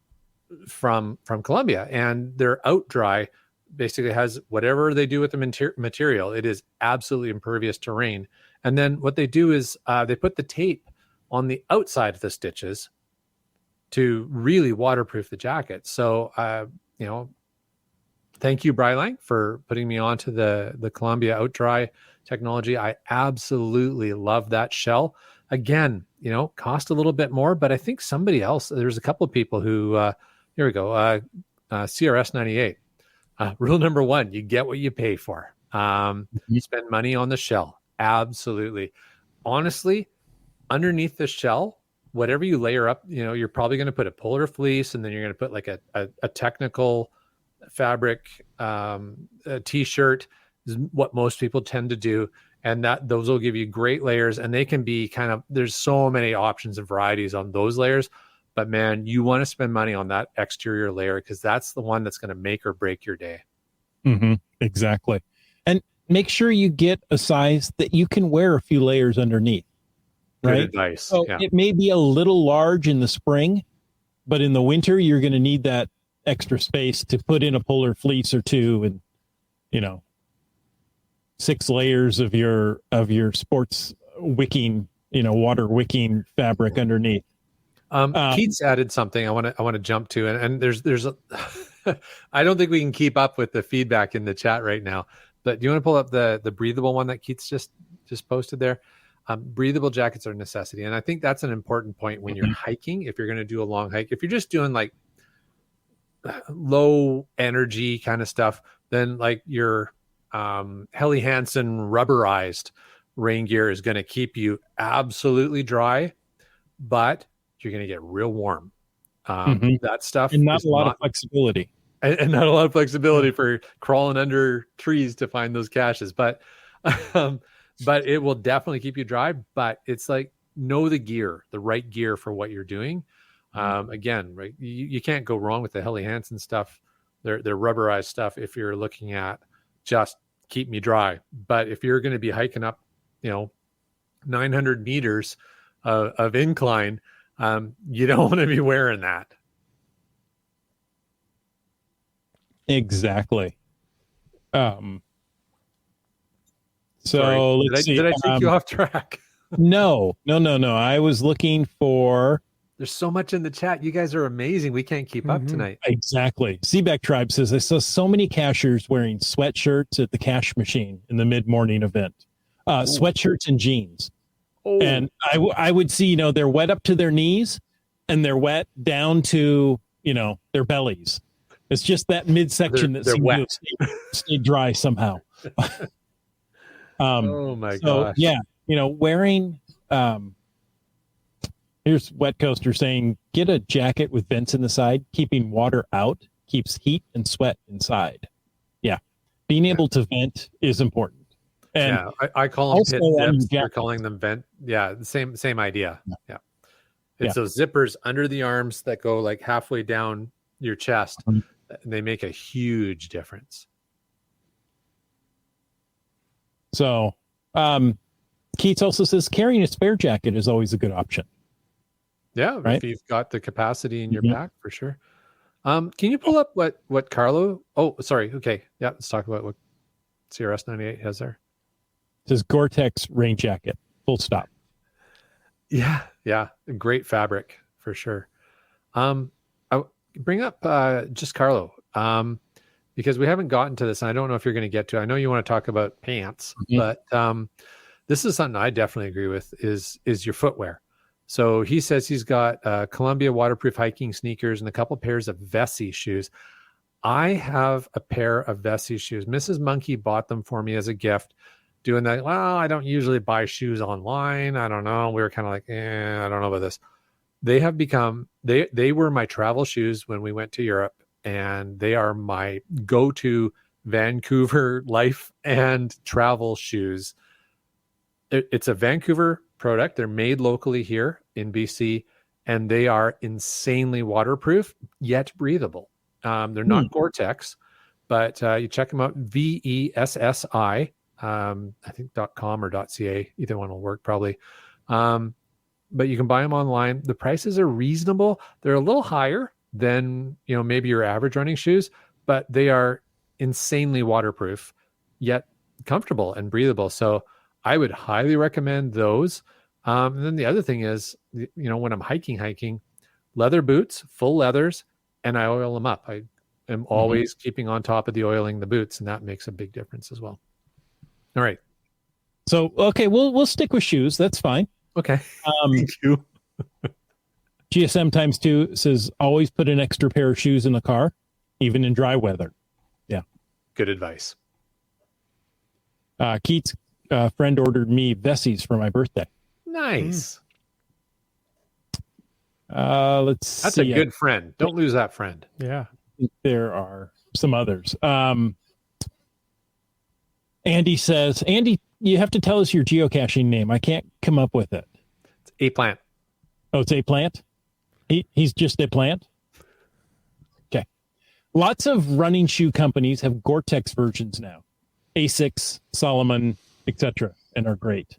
Columbia, and their out dry basically has whatever they do with the material. It is absolutely impervious to rain. And then what they do is they put the tape on the outside of the stitches to really waterproof the jacket. So, thank you, Bri Lang, for putting me onto the Columbia out dry technology. I absolutely love that shell. Again, cost a little bit more, but I think somebody else, there's a couple of people who, here we go, CRS 98. Rule number 1, you get what you pay for. You spend money on the shell. Absolutely. Honestly, underneath the shell, whatever you layer up, you're probably going to put a polar fleece, and then you're going to put like a technical fabric a t-shirt is what most people tend to do. And those will give you great layers, and they can be there's so many options and varieties on those layers. But man, you want to spend money on that exterior layer because that's the one that's going to make or break your day. Exactly. And make sure you get a size that you can wear a few layers underneath. Right? Good advice. So it may be a little large in the spring, but in the winter, you're going to need that extra space to put in a polar fleece or two and, 6 layers of your sports wicking, water wicking fabric underneath. Keats added something I want to jump to, and there's a I don't think we can keep up with the feedback in the chat right now. But do you want to pull up the breathable one that Keats just posted there? Breathable jackets are a necessity, and I think that's an important point when you're hiking. If you're going to do a long hike, if you're just doing like low energy kind of stuff, then like your Helly Hansen rubberized rain gear is going to keep you absolutely dry, but you're going to get real warm. That stuff and not a lot of flexibility. And not a lot of flexibility for crawling under trees to find those caches, but it will definitely keep you dry. But it's like, know the right gear for what you're doing. Again, right, you can't go wrong with the Helly Hansen stuff. They're rubberized stuff if you're looking at just keep me dry. But if you're going to be hiking up, 900 meters of incline, you don't want to be wearing that. Exactly. So Sorry. let's see. Did I take you off track? No. I was looking for. There's so much in the chat. You guys are amazing. We can't keep up tonight. Exactly. Seaback Tribe says, I saw so many cachers wearing sweatshirts at the cache machine in the mid-morning event. Sweatshirts and jeans. Oh. And I would see, they're wet up to their knees and they're wet down to, their bellies. It's just that midsection that seems to stay dry somehow. Oh my gosh. Yeah, wearing, here's Wet Coaster saying, get a jacket with vents in the side. Keeping water out keeps heat and sweat inside. Yeah. Being able to vent is important. And I call them pit zips. You're calling them vent. Yeah. The same idea. Yeah. It's those zippers under the arms that go like halfway down your chest. They make a huge difference. So, Keats also says carrying a spare jacket is always a good option. Yeah, right? If you've got the capacity in your pack, for sure. Can you pull up what Carlo? Oh, sorry. Okay. Yeah. Let's talk about what CRS 98 has there. It says Gore-Tex rain jacket. Full stop. Yeah. Yeah. Great fabric for sure. I bring up just Carlo because we haven't gotten to this, and I don't know if you're going to get to it. I know you want to talk about pants, but this is something I definitely agree with is your footwear. So he says he's got Columbia waterproof hiking sneakers and a couple pairs of Vessi shoes. I have a pair of Vessi shoes. Mrs. Monkey bought them for me as a gift. Doing that, well, I don't usually buy shoes online. I don't know. We were kind of like, I don't know about this. They have become, they were my travel shoes when we went to Europe, and they are my go-to Vancouver life and travel shoes. It's a Vancouver product. They're made locally here in BC, and they are insanely waterproof yet breathable. They're not Gore-Tex, but you check them out. VESSI, I think .com or .ca. Either one will work probably. But you can buy them online. The prices are reasonable. They're a little higher than maybe your average running shoes, but they are insanely waterproof yet comfortable and breathable. So I would highly recommend those. And then the other thing is, when I'm hiking, leather boots, full leathers, and I oil them up. I am always keeping on top of the oiling the boots, and that makes a big difference as well. All right. So, okay, we'll stick with shoes. That's fine. Okay. Thank you. GSM times 2 says always put an extra pair of shoes in the car, even in dry weather. Yeah. Good advice. Keith's friend ordered me Vessies for my birthday. Nice. Let's see. That's a good friend. Don't lose that friend. Yeah. There are some others. Andy says, Andy, you have to tell us your geocaching name. I can't come up with it. It's a plant. Oh, it's a plant? He's just a plant? Okay. Lots of running shoe companies have Gore-Tex versions now. Asics, Solomon, etc., and are great.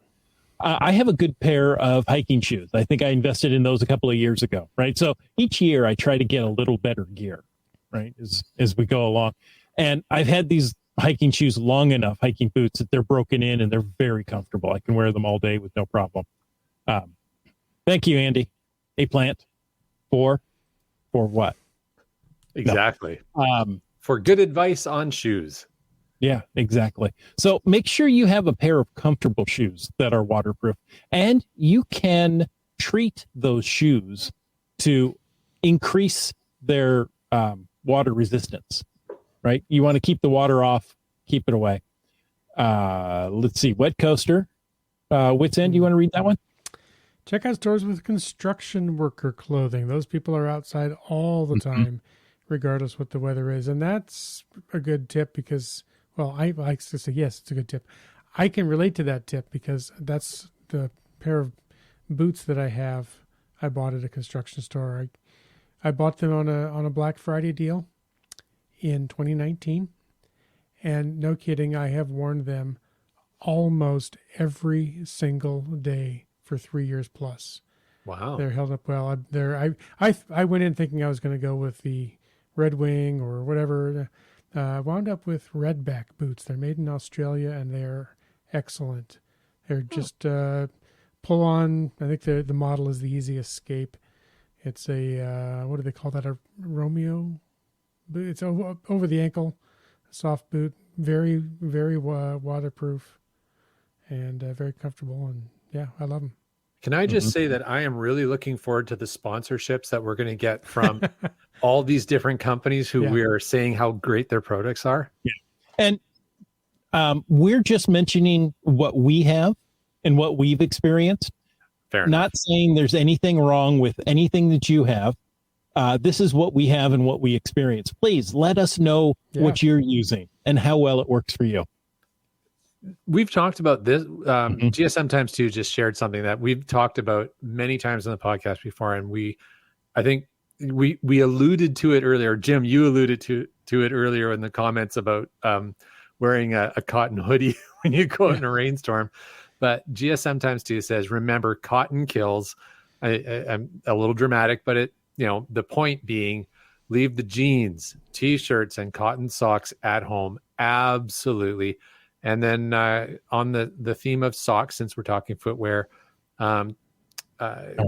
I have a good pair of hiking shoes. I think I invested in those a couple of years ago, right? So each year I try to get a little better gear, right, as we go along. And I've had these hiking shoes long enough, hiking boots, that they're broken in and they're very comfortable. I can wear them all day with no problem. Thank you, Andy. A plant for what? Exactly. No. For good advice on shoes. Yeah, exactly. So make sure you have a pair of comfortable shoes that are waterproof, and you can treat those shoes to increase their water resistance, right? You want to keep the water off, keep it away. Let's see. Wet Coaster. Wits End, you want to read that one? Check out stores with construction worker clothing. Those people are outside all the time, regardless what the weather is. And that's a good tip because, well, I like to say, yes, it's a good tip. I can relate to that tip because that's the pair of boots that I have. I bought at a construction store. I bought them on a Black Friday deal in 2019. And no kidding, I have worn them almost every single day for 3 years plus. Wow. They're held up well. I went in thinking I was going to go with the Red Wing or whatever. Wound up with Redback boots. They're made in Australia and they're excellent. They're just pull on. I think the model is the Easy Escape. It's a what do they call that? A Romeo boot. It's over the ankle, soft boot. Very, very waterproof and very comfortable. And yeah, I love them. Can I just say that I am really looking forward to the sponsorships that we're going to get from all these different companies who we are saying how great their products are. Yeah. And we're just mentioning what we have and what we've experienced. Fair Not enough. saying there's anything wrong with anything that you have. This is what we have and what we experience. Please let us know what you're using and how well it works for you. We've talked about this. GSM times 2 just shared something that we've talked about many times on the podcast before. And I think we alluded to it earlier. Jim, you alluded to it earlier in the comments about wearing a cotton hoodie when you go out in a rainstorm. But GSM times 2 says, remember, cotton kills. I'm a little dramatic, but the point being, Leave the jeans, t-shirts, and cotton socks at home. Absolutely. And then on the theme of socks, since we're talking footwear,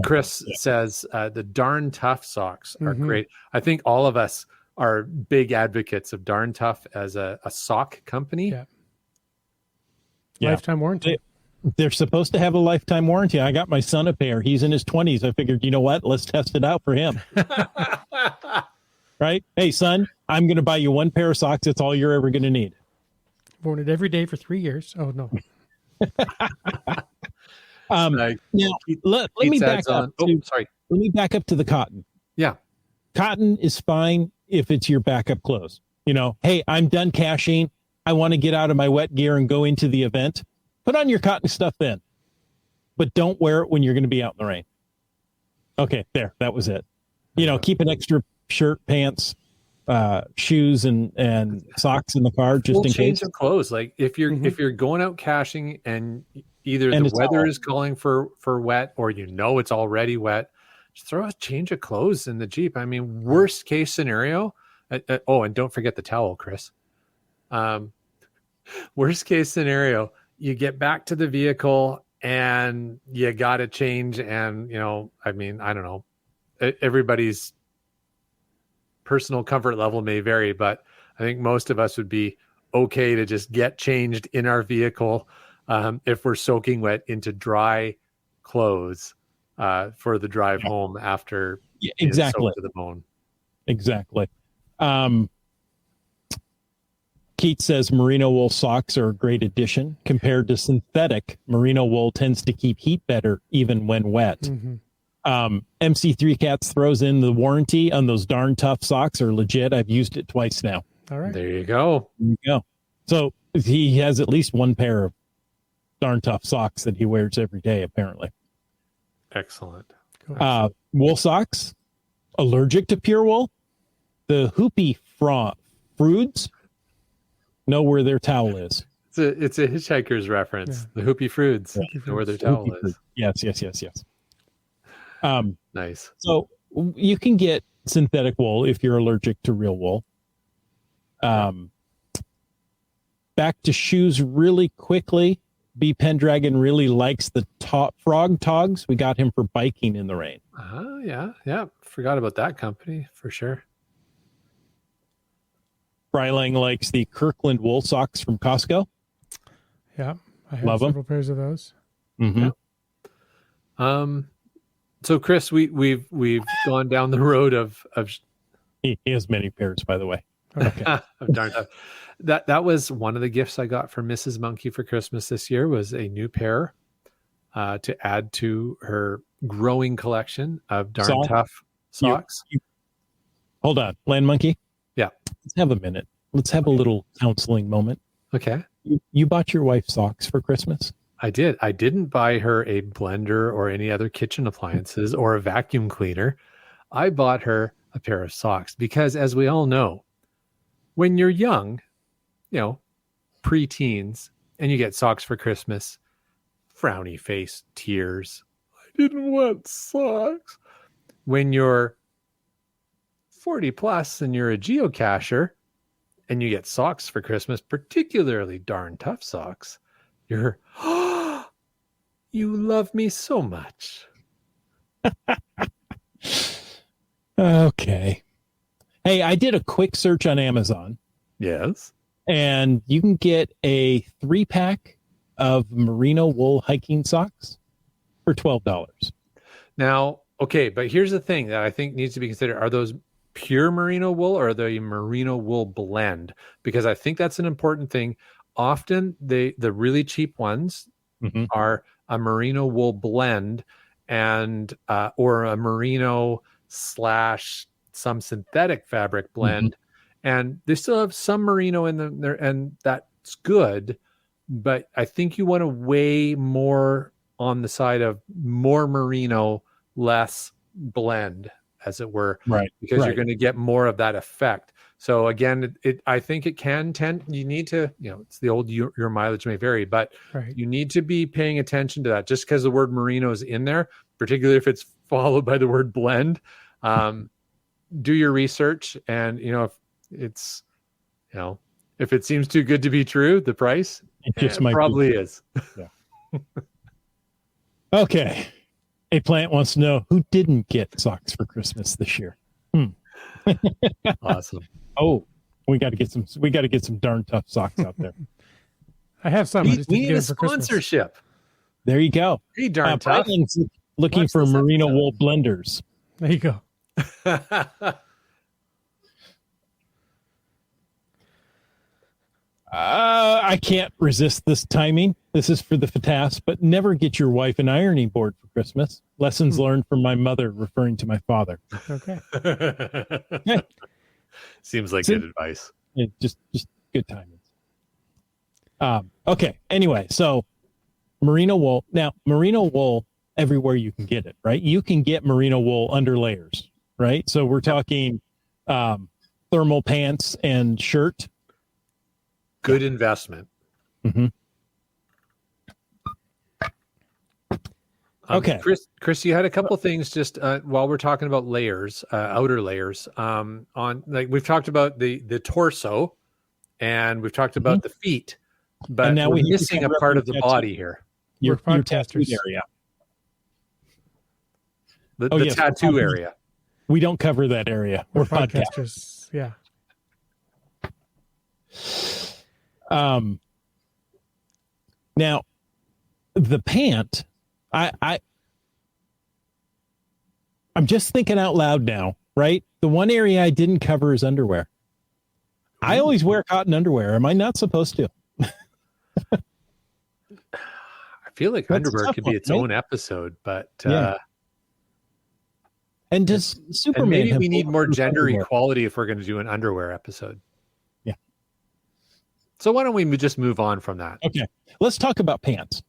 Chris says the darn tough socks are great. I think all of us are big advocates of Darn Tough as a sock company. Yeah. Lifetime warranty. They're supposed to have a lifetime warranty. I got my son a pair. He's in his 20s. I figured, you know what? Let's test it out for him. Right? Hey, son, I'm going to buy you one pair of socks. That's all you're ever going to need. Worn it every day for 3 years. Oh, no. Now, let me back up. Sorry. Let me back up to the cotton. Yeah. Cotton is fine if it's your backup clothes. You know, hey, I'm done caching. I want to get out of my wet gear and go into the event. Put on your cotton stuff then. But don't wear it when you're going to be out in the rain. Okay, there. That was it. You know, keep an extra shirt, pants, shoes, and socks in the car just in change case. of clothes. Like if you're going out caching and either the weather is calling for wet or you know it's already wet, just throw a change of clothes in the Jeep. I mean, worst case scenario. And don't forget the towel, Chris. Worst case scenario, you get back to the vehicle and you got to change. And, you know, I mean, I don't know. Everybody's personal comfort level may vary, but I think most of us would be okay to just get changed in our vehicle if we're soaking wet into dry clothes for the drive home after exactly soaked to the bone. Exactly. Keith says merino wool socks are a great addition. Compared to synthetic, merino wool tends to keep heat better even when wet. MC3 Cats throws in the warranty on those darn tough socks are legit. I've used it twice now. All right. There you go. So he has at least one pair of darn tough socks that he wears every day, apparently. Excellent. Wool socks, allergic to pure wool. The Hoopy Froods know where their towel is. It's a Hitchhiker's reference. Yeah. The Hoopy Froods know where their towel is. Yes. Nice. So you can get synthetic wool if you're allergic to real wool. Back to shoes really quickly. B Pendragon really likes the frog togs. We got him for biking in the rain. Yeah. Forgot about that company for sure. Fryling likes the Kirkland wool socks from Costco. Yeah, I have several pairs of those. Mm-hmm. Yeah. So Chris, we've gone down the road of he has many pairs, by the way. Okay. Darn tough. That was one of the gifts I got from Mrs. Monkey for Christmas this year was a new pair to add to her growing collection of darn tough socks. Hold on, Land Monkey. Yeah. Let's have a minute. Let's have a little counseling moment. Okay. You bought your wife socks for Christmas? I did. I didn't buy her a blender or any other kitchen appliances or a vacuum cleaner. I bought her a pair of socks because, as we all know, when you're young, you know, pre-teens, and you get socks for Christmas, frowny face, tears. I didn't want socks. When you're 40 plus and you're a geocacher and you get socks for Christmas, particularly darn tough socks, you're, you love me so much. Okay. Hey, I did a quick search on Amazon. Yes. And you can get a 3-pack of merino wool hiking socks for $12. Now, okay, but here's the thing that I think needs to be considered. Are those pure merino wool or are they a merino wool blend? Because I think that's an important thing. Often the really cheap ones are a merino wool blend and or a merino / some synthetic fabric blend. And they still have some merino in them there, and that's good. But I think you want to weigh more on the side of more merino, less blend, as it were, right? Because you're going to get more of that effect. So again, I think it can tend. You need to, it's the old your mileage may vary, but you need to be paying attention to that. Just because the word merino is in there, particularly if it's followed by the word blend, do your research, and if it's, if it seems too good to be true, the price It just might probably be. is. Okay. A plant wants to know who didn't get socks for Christmas this year. Awesome. Oh, we got to get some darn tough socks out there. I have some. I We just need didn't get a them for Christmas. sponsorship. There you go. Pretty darn tough. Brightland's looking Watch for this merino episode. wool blenders. There you go. I can't resist this timing. This is for the FATAS, but never get your wife an ironing board for Christmas. Lessons learned from my mother, referring to my father. Okay. Seems like See? good advice. Just good timing. Okay. Anyway, so merino wool. Now, merino wool, everywhere you can get it, right? You can get merino wool under layers, right? So we're talking thermal pants and shirt. Good investment. Mm-hmm. Okay. Chris, you had a couple things just while we're talking about layers, outer layers. On like we've talked about the torso, and we've talked about the feet, but And now we're we missing a part of the body here. Your We're tattoo podcasters. area. The Oh, yes, tattoo we're area. We don't cover that area. We're podcasters. Podcasters. Yeah. Now the pant, I'm just thinking out loud now, right? The one area I didn't cover is underwear. I always wear cotton underwear. Am I not supposed to? I feel like That's a underwear tough could one, be its right? own episode, but Yeah. And does and Superman maybe have we need more bulletproof gender underwear? equality if we're going to do an underwear episode. Yeah. So why don't we just move on from that? Okay, let's talk about pants.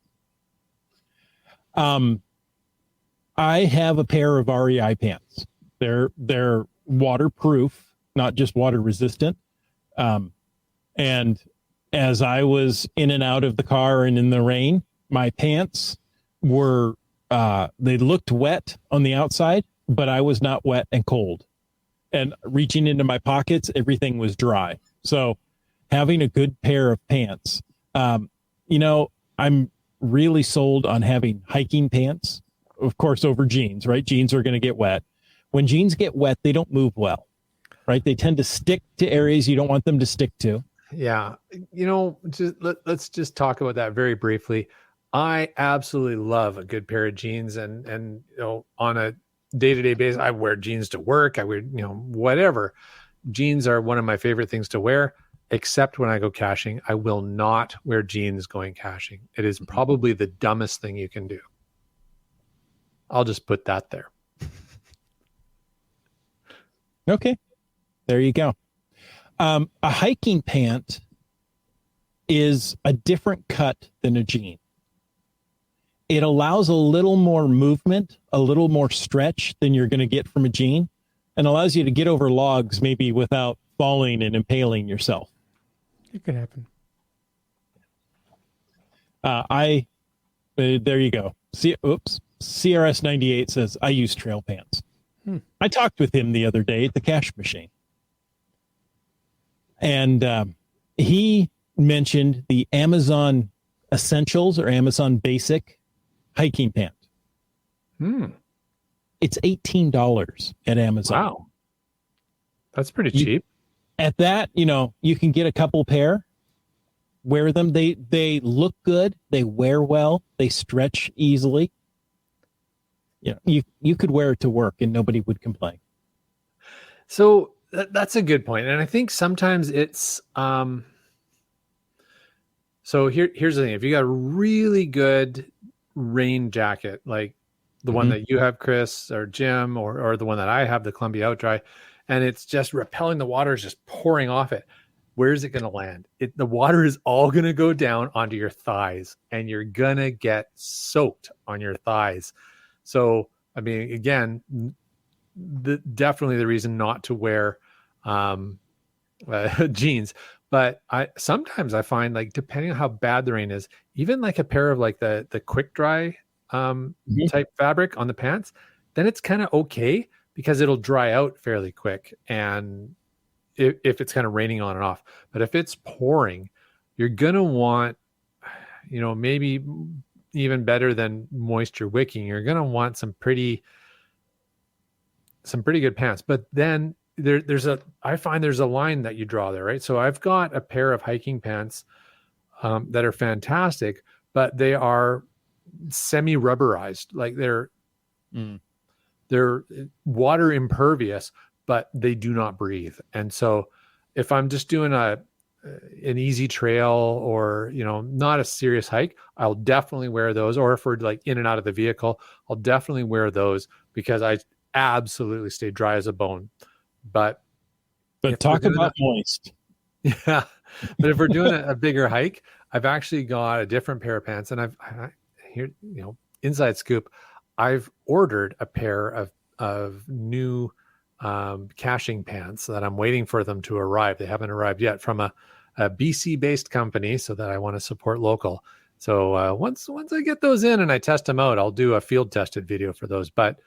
I have a pair of REI pants. They're waterproof, not just water resistant. And as I was in and out of the car and in the rain, my pants were they looked wet on the outside, but I was not wet and cold. And reaching into my pockets, everything was dry. So having a good pair of pants, I'm really sold on having hiking pants, of course, over jeans, right? Jeans are going to get wet. When jeans get wet, they don't move well, right? They tend to stick to areas you don't want them to stick to. Yeah. Let's just talk about that very briefly. I absolutely love a good pair of jeans, and on a day-to-day basis, I wear jeans to work. I wear, whatever. Jeans are one of my favorite things to wear, except when I go caching. I will not wear jeans going caching. It is probably the dumbest thing you can do. I'll just put that there. Okay. There you go. A hiking pant is a different cut than a jean. It allows a little more movement, a little more stretch than you're going to get from a jean, and allows you to get over logs maybe without falling and impaling yourself. It could happen. There you go. CRS 98 says, I use trail pants. I talked with him the other day at the cash machine. And he mentioned the Amazon Essentials or Amazon Basic hiking pant. It's $18 at Amazon. Wow. That's pretty cheap. At that, you can get a couple pair, wear them. They look good. They wear well. They stretch easily. You could wear it to work and nobody would complain. So that's a good point. And I think sometimes it's, so here's the thing. If you got a really good rain jacket, like the one that you have, Chris, or Jim, or the one that I have, the Columbia Outdry, and it's just repelling, the water is just pouring off it, where is it going to land? The water is all going to go down onto your thighs, and you're going to get soaked on your thighs. So, I mean, again, definitely the reason not to wear jeans. But sometimes I find, like, depending on how bad the rain is, even like a pair of like the quick dry type fabric on the pants, then it's kind of okay, because it'll dry out fairly quick. And if it's kind of raining on and off, but if it's pouring, you're going to want, maybe even better than moisture wicking, you're going to want some pretty good pants. But then I find there's a line that you draw there, right? So I've got a pair of hiking pants that are fantastic, but they are semi-rubberized. Like they're water impervious, but they do not breathe. And so if I'm just doing an easy trail or, not a serious hike, I'll definitely wear those. Or if we're like in and out of the vehicle, I'll definitely wear those because I absolutely stay dry as a bone. But talk about moist. Yeah. But if we're doing a bigger hike, I've actually got a different pair of pants, and I here, inside scoop, I've ordered a pair of new caching pants that I'm waiting for them to arrive. They haven't arrived yet, from a BC based company, so that I want to support local. So once I get those in and I test them out, I'll do a field tested video for those. But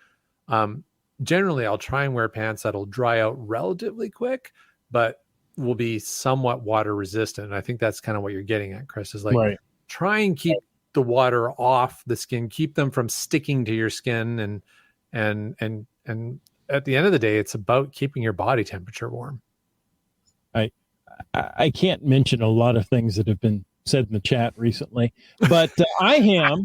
generally I'll try and wear pants that'll dry out relatively quick, but will be somewhat water resistant. And I think that's kind of what you're getting at, Chris, is like, right, try and keep the water off the skin, keep them from sticking to your skin. And at the end of the day, it's about keeping your body temperature warm. I can't mention a lot of things that have been said in the chat recently, but IHAM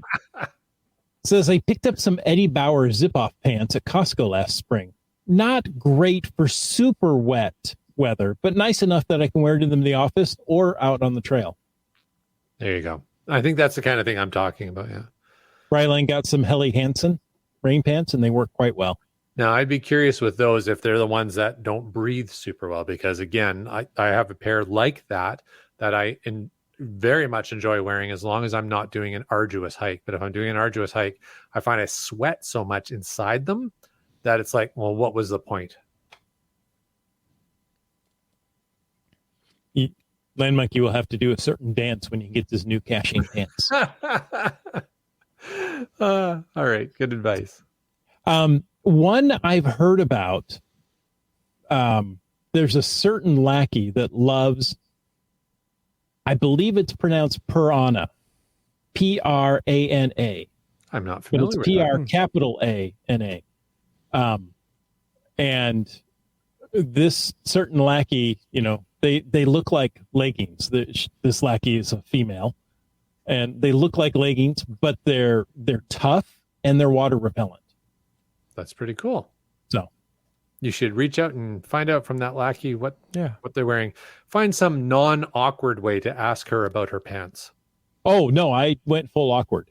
says, I picked up some Eddie Bauer zip-off pants at Costco last spring. Not great for super wet weather, but nice enough that I can wear them in the office or out on the trail. There you go. I think that's the kind of thing I'm talking about, yeah. Rylan got some Helly Hansen rain pants, and they work quite well. Now, I'd be curious with those if they're the ones that don't breathe super well, because, again, I have a pair like that I very much enjoy wearing as long as I'm not doing an arduous hike. But if I'm doing an arduous hike, I find I sweat so much inside them that it's like, well, what was the point? Land Monkey will have to do a certain dance when he gets his new caching pants. All right. Good advice. One I've heard about, there's a certain lackey that loves, I believe it's pronounced Prana, Prana. I'm not But familiar it's with PR that. capital A-N-A. And this certain lackey, they look like leggings. This lackey is a female, and they look like leggings, but they're tough and they're water repellent. That's pretty cool. So you should reach out and find out from that lackey what they're wearing. Find some non-awkward way to ask her about her pants. Oh, no, I went full awkward.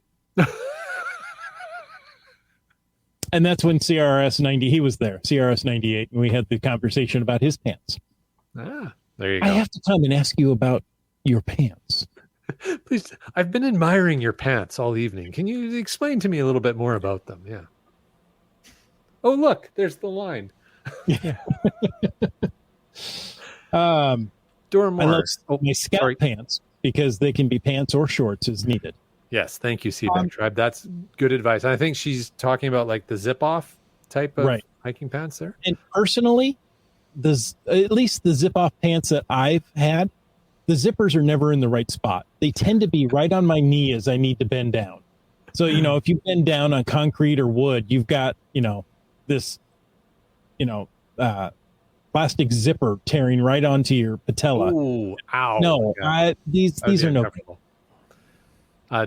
And that's when CRS 90, he was there, CRS 98, and we had the conversation about his pants. Ah, there you go. I have to come and ask you about your pants. Please, I've been admiring your pants all evening. Can you explain to me a little bit more about them? Yeah. Oh, look, there's the line. Yeah. Dora I Moore. love my scout pants because they can be pants or shorts as needed. Yes, thank you, Seaback Tribe. That's good advice. I think she's talking about like the zip-off type of hiking pants there. And personally, at least the zip-off pants that I've had, the zippers are never in the right spot. They tend to be right on my knee as I need to bend down. So, if you bend down on concrete or wood, you've got, this, plastic zipper tearing right onto your patella. Ooh, ow. No, Yeah. these are no good.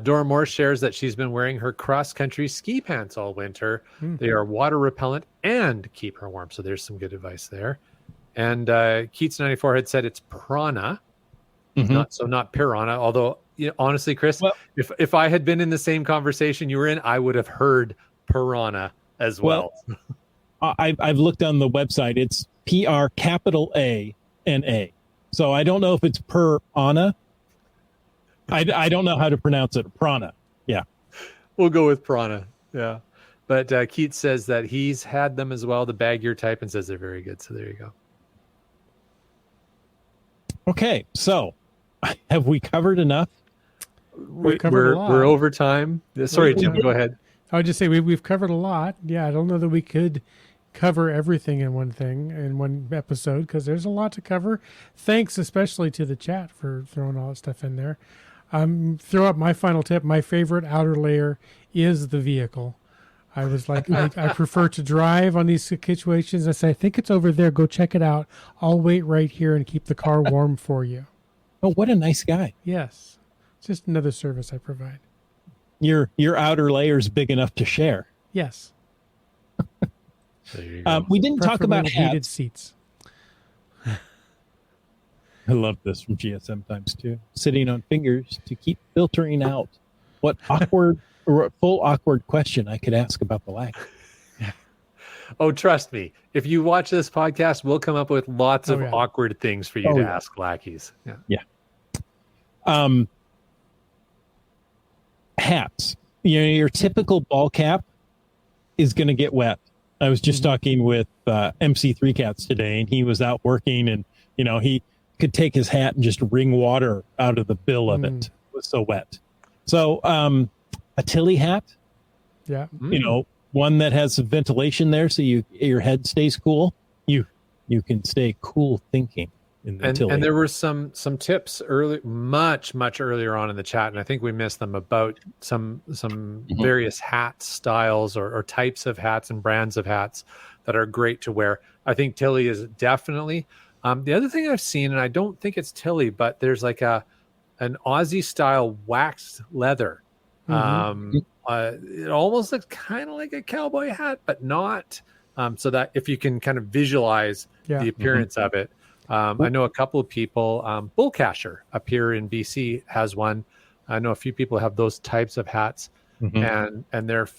Dora Moore shares that she's been wearing her cross-country ski pants all winter. They are water repellent and keep her warm. So there's some good advice there. And Keats94 had said it's Prana, not Piranha. Although, honestly, Chris, if I had been in the same conversation you were in, I would have heard Piranha as well. I've looked on the website. It's Prana. So I don't know if it's Piranha. I don't know how to pronounce it. Prana. Yeah. We'll go with Prana. Yeah. But Keats says that he's had them as well, the bag gear type, and says they're very good. So there you go. Okay. So have we covered enough? We're over time. Sorry, Tim, go ahead. I would just say we've covered a lot. Yeah, I don't know that we could cover everything in one episode, because there's a lot to cover. Thanks especially to the chat for throwing all that stuff in there. Throw up my final tip. My favorite outer layer is the vehicle. I was like, I prefer to drive on these situations. I say, I think it's over there. Go check it out. I'll wait right here and keep the car warm for you. Oh, what a nice guy. Yes. It's just another service I provide. Your outer layer's big enough to share. Yes. There you go. We didn't talk about Preferably heated hats. seats. I love this from GSM times 2. Sitting on fingers to keep filtering out what awkward or full awkward question I could ask about the lag. Oh, trust me. If you watch this podcast, we'll come up with lots of yeah. awkward things for you to ask lackeys. Yeah. Hats. Your typical ball cap is going to get wet. I was just talking with MC3 Cats today, and he was out working, and he could take his hat and just wring water out of the bill of it. It was so wet. So a Tilly hat, Yeah. one that has some ventilation there, so your head stays cool. You can stay cool thinking in the Tilly. And there were some tips much earlier on in the chat, and I think we missed them, about some various hat styles or types of hats and brands of hats that are great to wear. I think Tilly is definitely. The other thing I've seen, and I don't think it's Tilly, but there's like an Aussie style waxed leather. It almost looks kind of like a cowboy hat, but not. So that if you can kind of visualize the appearance of it. I know a couple of people, Bullcacher up here in BC has one. I know a few people have those types of hats, and they're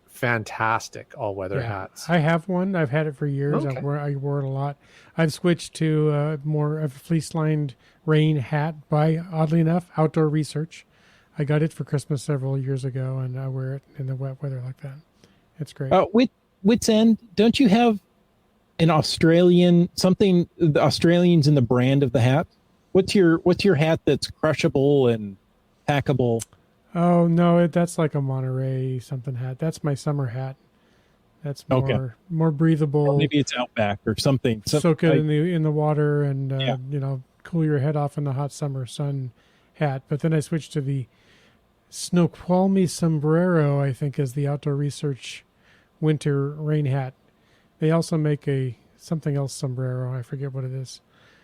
fantastic all-weather hats. I have one. I've had it for years. Okay. I wore it a lot. I've switched to more of a fleece-lined rain hat by, oddly enough, Outdoor Research. I got it for Christmas several years ago, and I wear it in the wet weather like that. It's great. Wits End, don't you have an Australian something? The Australians in the brand of the hat. What's your hat that's crushable and packable? Oh no, that's like a Monterey something hat. That's my summer hat. That's more breathable. Or maybe it's Outback or something. Soak it in the water and cool your head off in the hot summer sun hat. But then I switched to the Snoqualmie sombrero. I think is the Outdoor Research winter rain hat. They also make a something else sombrero. I forget what it is.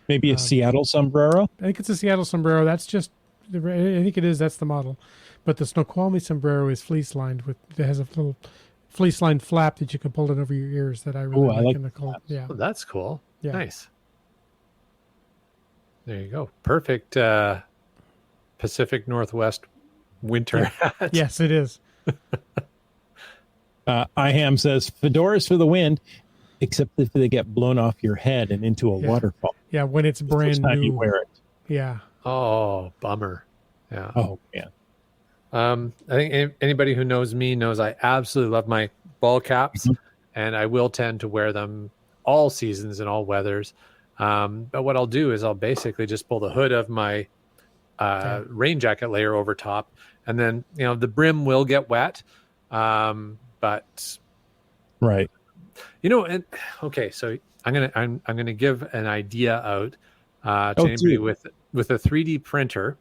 Maybe a Seattle sombrero. I think it's a Seattle sombrero. That's just. I think it is. That's the model. But the Snoqualmie sombrero is fleece lined it has a little fleece lined flap that you can pull it over your ears that I really like in the cold. Yeah. Oh, that's cool. Yeah. Nice. There you go. Perfect Pacific Northwest winter hat. Yes, it is. IHAM says fedoras for the wind, except if they get blown off your head and into a waterfall. Yeah, when it's brand time new. you wear it. Yeah. Oh, bummer. Yeah. Oh, man. I think anybody who knows me knows I absolutely love my ball caps, and I will tend to wear them all seasons and all weathers. But what I'll do is I'll basically just pull the hood of my rain jacket layer over top, and then the brim will get wet. But right. And okay, so I'm gonna give an idea out to anybody with a 3D printer.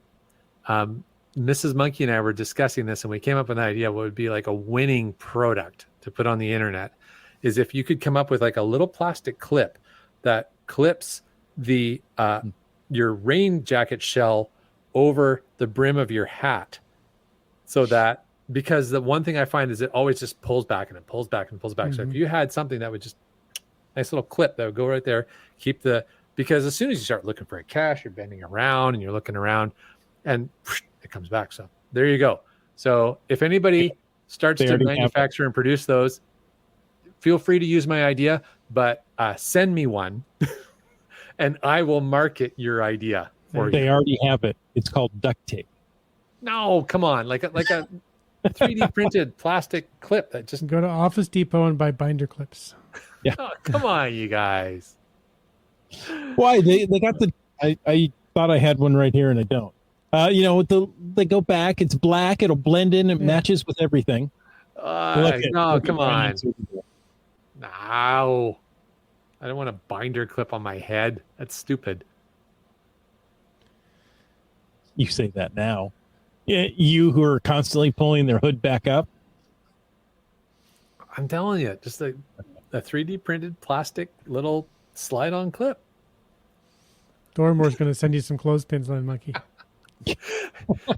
Mrs. Monkey and I were discussing this, and we came up with an idea. What would be like a winning product to put on the internet is if you could come up with like a little plastic clip that clips the your rain jacket shell over the brim of your hat, so that, because the one thing I find is it always just pulls back and it pulls back and pulls back. So if you had something that would just nice little clip that would go right there, because as soon as you start looking for a cache, you're bending around and you're looking around and it comes back. So there you go. So if anybody starts to manufacture and produce those, feel free to use my idea, but send me one and I will market your idea for you. They already have it. It's called duct tape. No, come on. Like a 3D printed plastic clip that just go to Office Depot and buy binder clips. Yeah. Oh, come on, you guys. Why? They got I thought I had one right here and I don't. They go back, it's black, it'll blend in, it matches with everything. No, come on. Ow. I don't want a binder clip on my head. That's stupid. You say that now. Yeah, you who are constantly pulling their hood back up. I'm telling you, just a 3D printed plastic little slide-on clip. Dormore's going to send you some clothespins, Land Monkey.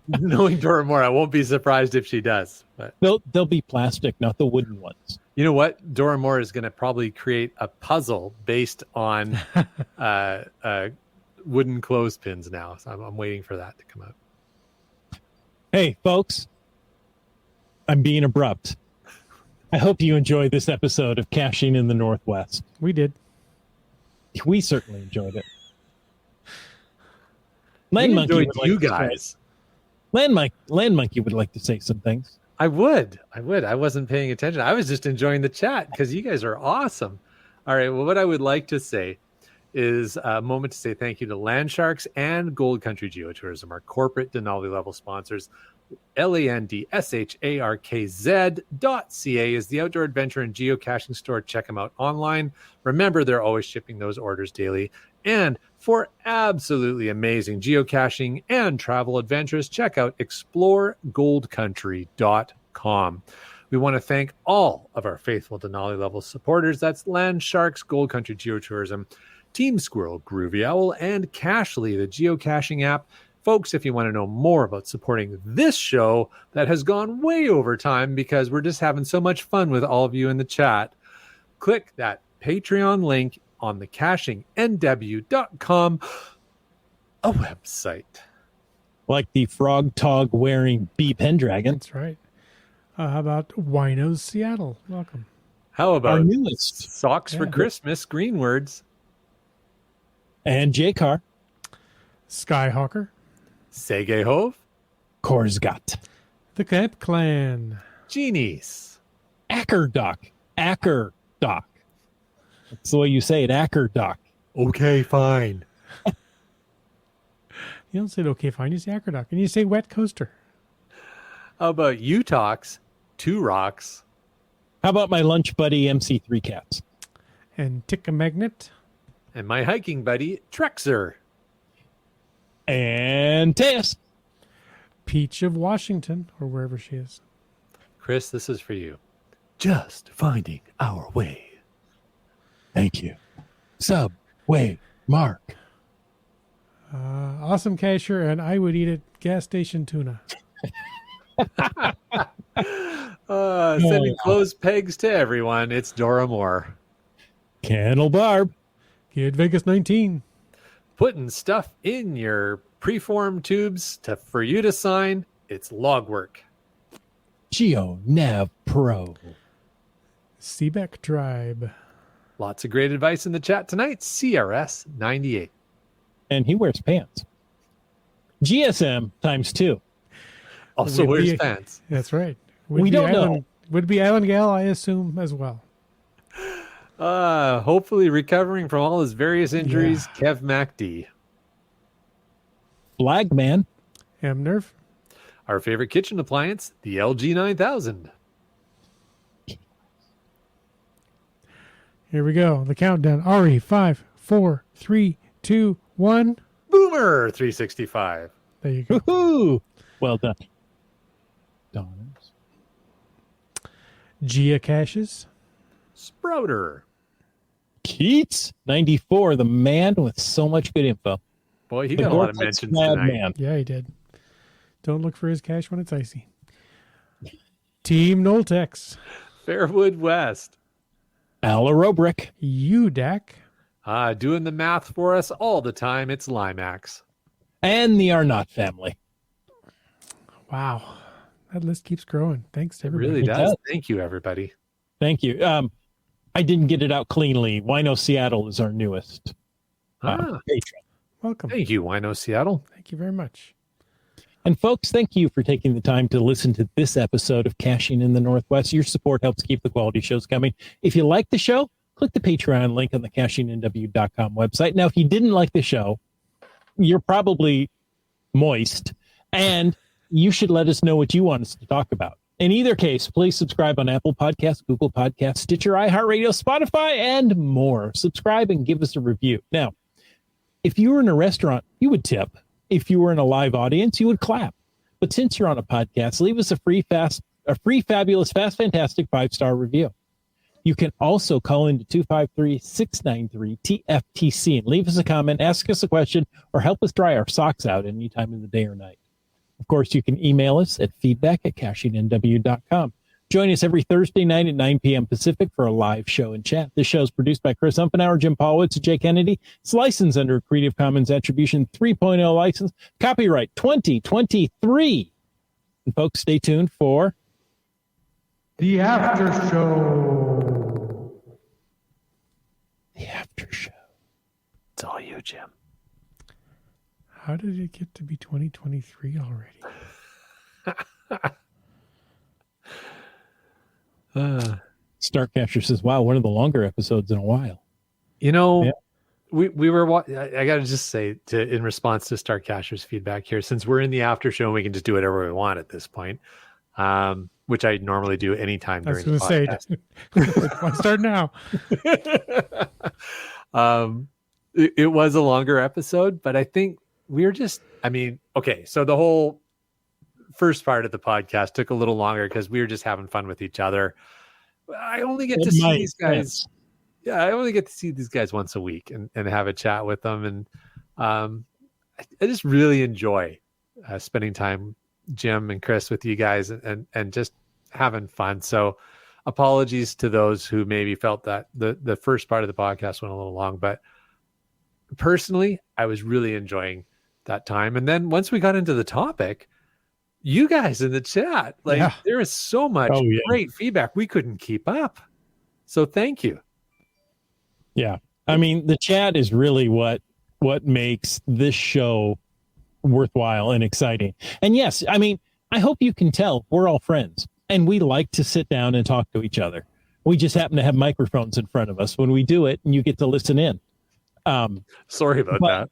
Knowing Dora Moore, I won't be surprised if she does. But They'll be plastic, not the wooden ones. you know what? Dora Moore is going to probably create a puzzle based on wooden clothespins now. So I'm waiting for that to come out. Hey, folks, I'm being abrupt. I hope you enjoyed this episode of Caching in the Northwest. We did. We certainly enjoyed it. We Land Monkey enjoyed would like you to guys. say- Land Monkey would like to say some things. I would. I wasn't paying attention. I was just enjoying the chat because you guys are awesome. All right. Well, what I would like to say is a moment to say thank you to Land Sharks and Gold Country Geotourism, our corporate Denali level sponsors. landsharkz.ca is the outdoor adventure and geocaching store. Check them out online. Remember, they're always shipping those orders daily. And for absolutely amazing geocaching and travel adventures, check out exploregoldcountry.com. We want to thank all of our faithful Denali level supporters. That's Land Sharks, Gold Country Geotourism, Team Squirrel, Groovy Owl, and Cachly, the geocaching app. Folks, if you want to know more about supporting this show that has gone way over time because we're just having so much fun with all of you in the chat, click that Patreon link on the cachingnw.com, a website. Like the frog tog wearing bee pendragon. That's right. How about Winos Seattle? Welcome. How Our about newest. Socks for Yeah. Christmas, green words, And J-Car. Skyhawker. Segehove, Korsgat. The Camp Clan. Genies, Ackerdock. Ackerdock. That's the way you say it, Ackerdock. okay, fine. You don't say okay, fine. You say Acrodoc. And you say Wet Coaster. How about Utox, Two Rocks, How about my lunch buddy, MC3 Cats? And Tick a Magnet. and my hiking buddy, Trexer. And Tess. Peach of Washington, or wherever she is. Chris, this is for you. Just finding our way. Thank you. Subway Mark. Awesome Casher, and I would eat it. Gas station tuna. Sending closed pegs to everyone. It's Dora Moore. Candle Barb. Kid Vegas 19. Putting stuff in your preform tubes for you to sign. It's log work. Geo Nav Pro. Seebeck Tribe. Lots of great advice in the chat tonight. CRS 98. And he wears pants. GSM times 2. Also Would wears be- pants. That's right. We don't know. Would be Island Gal, I assume, as well. Hopefully recovering from all his various injuries. Kev MacD. Flagman. Nerf. Our favorite kitchen appliance, the LG 9000. Here we go. The countdown. Ari, 5, 4, 3, 2, 1. Boomer 365. There you go. Woohoo! Well done. Donners. Geocaches. Sprouter. Keats 94, the man with so much good info. Boy, he The got a lot of Vortex mentions Mad tonight. Man. Yeah, he did. Don't look for his cache when it's icy. Team Noltex. Fairwood West. Alarobrick. UDAC. Doing the math for us all the time. It's Limax. And the Arnott family. Wow. That list keeps growing. Thanks to It everybody. really It does. does. Thank you, everybody. Thank you. I didn't get it out cleanly. Wino Seattle is our newest patron. Welcome. Thank you, Wino Seattle. Thank you very much. And folks, thank you for taking the time to listen to this episode of Caching in the Northwest. Your support helps keep the quality shows coming. If you like the show, click the Patreon link on the cachingnw.com website. Now, if you didn't like the show, you're probably moist, and you should let us know what you want us to talk about. In either case, please subscribe on Apple Podcasts, Google Podcasts, Stitcher, iHeartRadio, Spotify, and more. Subscribe and give us a review. Now, if you were in a restaurant, you would tip. If you were in a live audience, you would clap. But since you're on a podcast, leave us a free, fabulous, fast, fantastic 5-star review. You can also call into 253-693-TFTC and leave us a comment, ask us a question, or help us dry our socks out any time of the day or night. Of course, you can email us at feedback@cashingnw.com. Join us every Thursday night at 9 p.m. Pacific for a live show and chat. This show is produced by Chris Umpenauer, Jim Paulwitz, and Jay Kennedy. It's licensed under a Creative Commons Attribution 3.0 license. Copyright 2023. And folks, stay tuned for The After Show. The After Show. It's all you, Jim. How did it get to be 2023 already? Starcatcher says, wow, one of the longer episodes in a while. You know, Yeah. we were, I got to just say, in response to Starcatcher's feedback here, since we're in the after show, we can just do whatever we want at this point, which I normally do anytime I was during going the to podcast. say, why start now? It was a longer episode, but I think we're just, okay, so the whole first part of the podcast took a little longer because we were just having fun with each other. I only get to see these guys. Yeah, I only get to see these guys once a week and have a chat with them. And I just really enjoy spending time, Jim and Chris, with you guys and just having fun. So apologies to those who maybe felt that the first part of the podcast went a little long, but personally, I was really enjoying that time. And then once we got into the topic, you guys in the chat, there is so much great feedback. We couldn't keep up. So thank you. Yeah. I mean, the chat is really what makes this show worthwhile and exciting. And yes, I mean, I hope you can tell we're all friends and we like to sit down and talk to each other. We just happen to have microphones in front of us when we do it and you get to listen in. Sorry about that.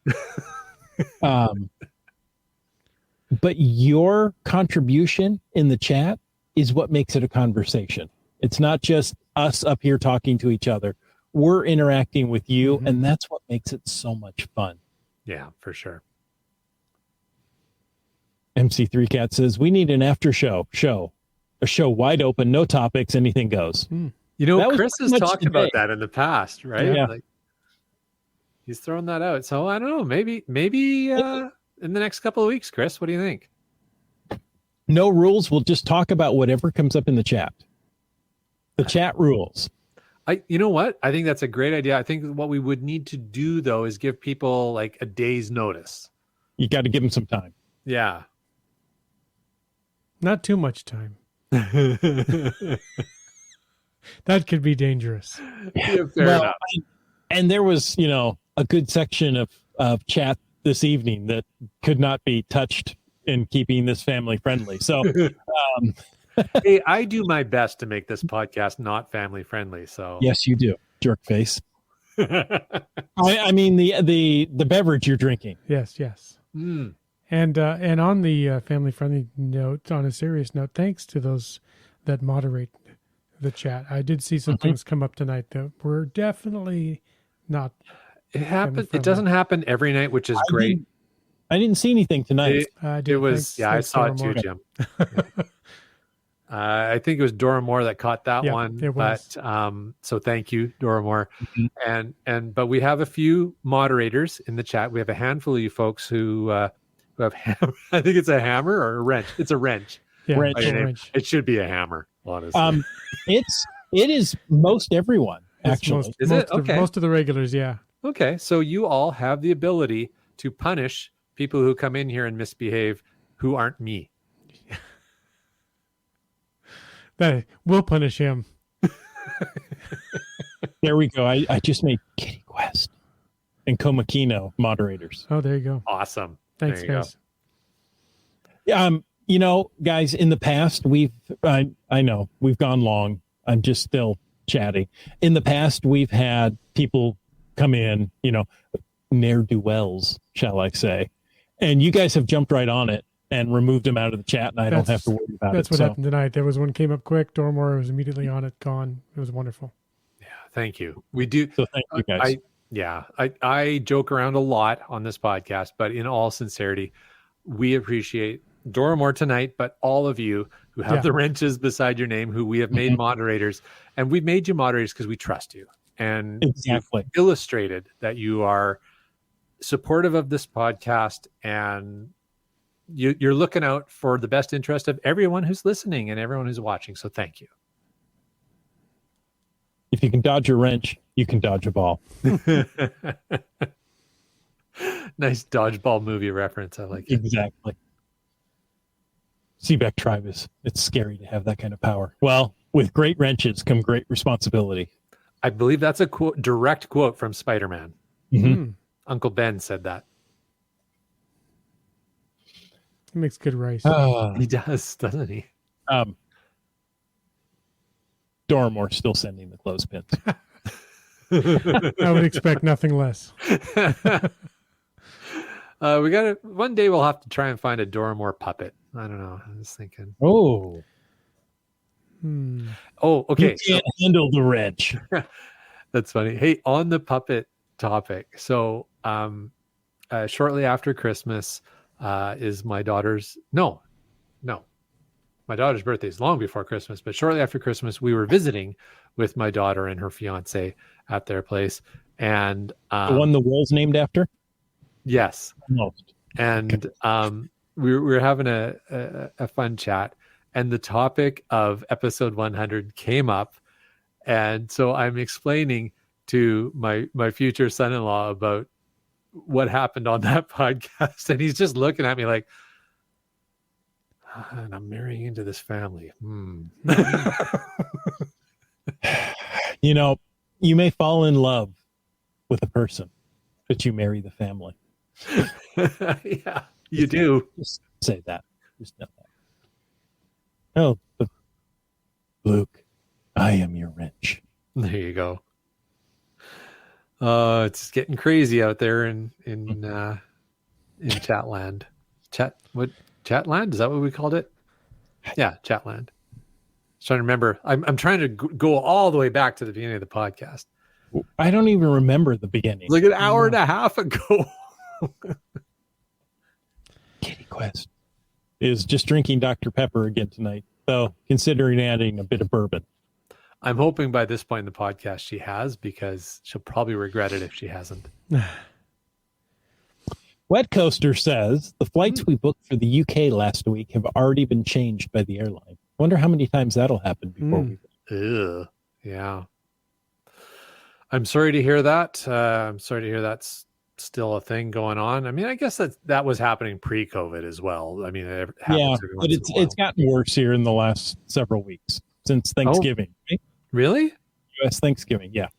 But your contribution in the chat is what makes it a conversation. It's not just us up here talking to each other. We're interacting with you, and that's what makes it so much fun. Yeah, for sure. MC3 Cat says, we need an after show, a show wide open, no topics, anything goes. You know, Chris has talked today about that in the past, right? Yeah. Like, he's thrown that out. So I don't know, maybe in the next couple of weeks, Chris, what do you think? No rules. We'll just talk about whatever comes up in the chat. The chat rules. You know what? I think that's a great idea. I think what we would need to do, though, is give people like a day's notice. You got to give them some time. Yeah. Not too much time. That could be dangerous. Yeah, fair enough. And there was, a good section of chat this evening that could not be touched in keeping this family friendly. So, hey, I do my best to make this podcast not family friendly. So yes, you do, jerk face. I mean the beverage you're drinking. Yes. And on the family friendly note, on a serious note, thanks to those that moderate the chat. I did see some things come up tonight that were definitely not. It happened. It doesn't happen every night, which is great. I didn't see anything tonight. It was. I saw it too, Jim. I think it was Dora Moore that caught that one. It was. But so thank you, Dora Moore. But we have a few moderators in the chat. We have a handful of you folks who have I think it's a hammer or a wrench. It's a wrench. Yeah, wrench. It should be a hammer, honestly. It is most everyone, actually. Is it? Okay. Most of the regulars, yeah. Okay, so you all have the ability to punish people who come in here and misbehave who aren't me. We'll punish him. There we go. I just made Kitty Quest and Komakino moderators. Oh, there you go. Awesome. Thanks, guys. Guys, in the past, I know we've gone long. I'm just still chatting. In the past, we've had people come in, ne'er-do-wells, shall I say. And you guys have jumped right on it. and removed him out of the chat, and I don't have to worry about it. That's what happened tonight. There was one came up quick. Dormore was immediately on it, gone. It was wonderful. Yeah, thank you. We do. So thank you guys. I joke around a lot on this podcast, but in all sincerity, we appreciate Dormore tonight, but all of you who have the wrenches beside your name, who we have made moderators, and we've made you moderators because we trust you. And exactly you've illustrated that you are supportive of this podcast, and you're looking out for the best interest of everyone who's listening and everyone who's watching. So thank you. If you can dodge a wrench, you can dodge a ball. Nice dodgeball movie reference. I like it. Exactly. Seebeck tribe it's scary to have that kind of power. Well, with great wrenches come great responsibility. I believe that's a direct quote from Spider-Man. Mm-hmm. Uncle Ben said that. He makes good rice. He does, doesn't he? Dormore's still sending the clothespins. I would expect nothing less. We got to one day we'll have to try and find a Dormore puppet. I don't know. I was thinking. Oh, okay. You can't handle the wrench. That's funny. Hey, on the puppet topic. So, shortly after Christmas, is my daughter's. No, my daughter's birthday is long before Christmas, but shortly after Christmas, we were visiting with my daughter and her fiance at their place, and the one the wall's named after. Yes. Almost. And we were having a fun chat, and the topic of episode 100 came up. And so I'm explaining to my future son-in-law about what happened on that podcast. And he's just looking at me like, and I'm marrying into this family. You know, you may fall in love with a person, but you marry the family. Yeah, you do. Just say that. Just know that. Oh, but Luke, I am your wrench. There you go. It's getting crazy out there in Chatland. Chatland? Is that what we called it? Yeah, Chatland. Trying to remember. I'm trying to go all the way back to the beginning of the podcast. I don't even remember the beginning. Like an hour and a half ago. Kitty Quest is just drinking Dr. Pepper again tonight, though considering adding a bit of bourbon. I'm hoping by this point in the podcast she has, because she'll probably regret it if she hasn't. Wet Coaster says the flights we booked for the UK last week have already been changed by the airline. Wonder how many times that'll happen before we. Ugh. Yeah. I'm sorry to hear that. I'm sorry to hear that's still a thing going on. I mean, I guess that was happening pre-COVID as well. I mean, it happens every once in a while. It's gotten worse here in the last several weeks since Thanksgiving. Right? Really? U.S. Thanksgiving, yeah.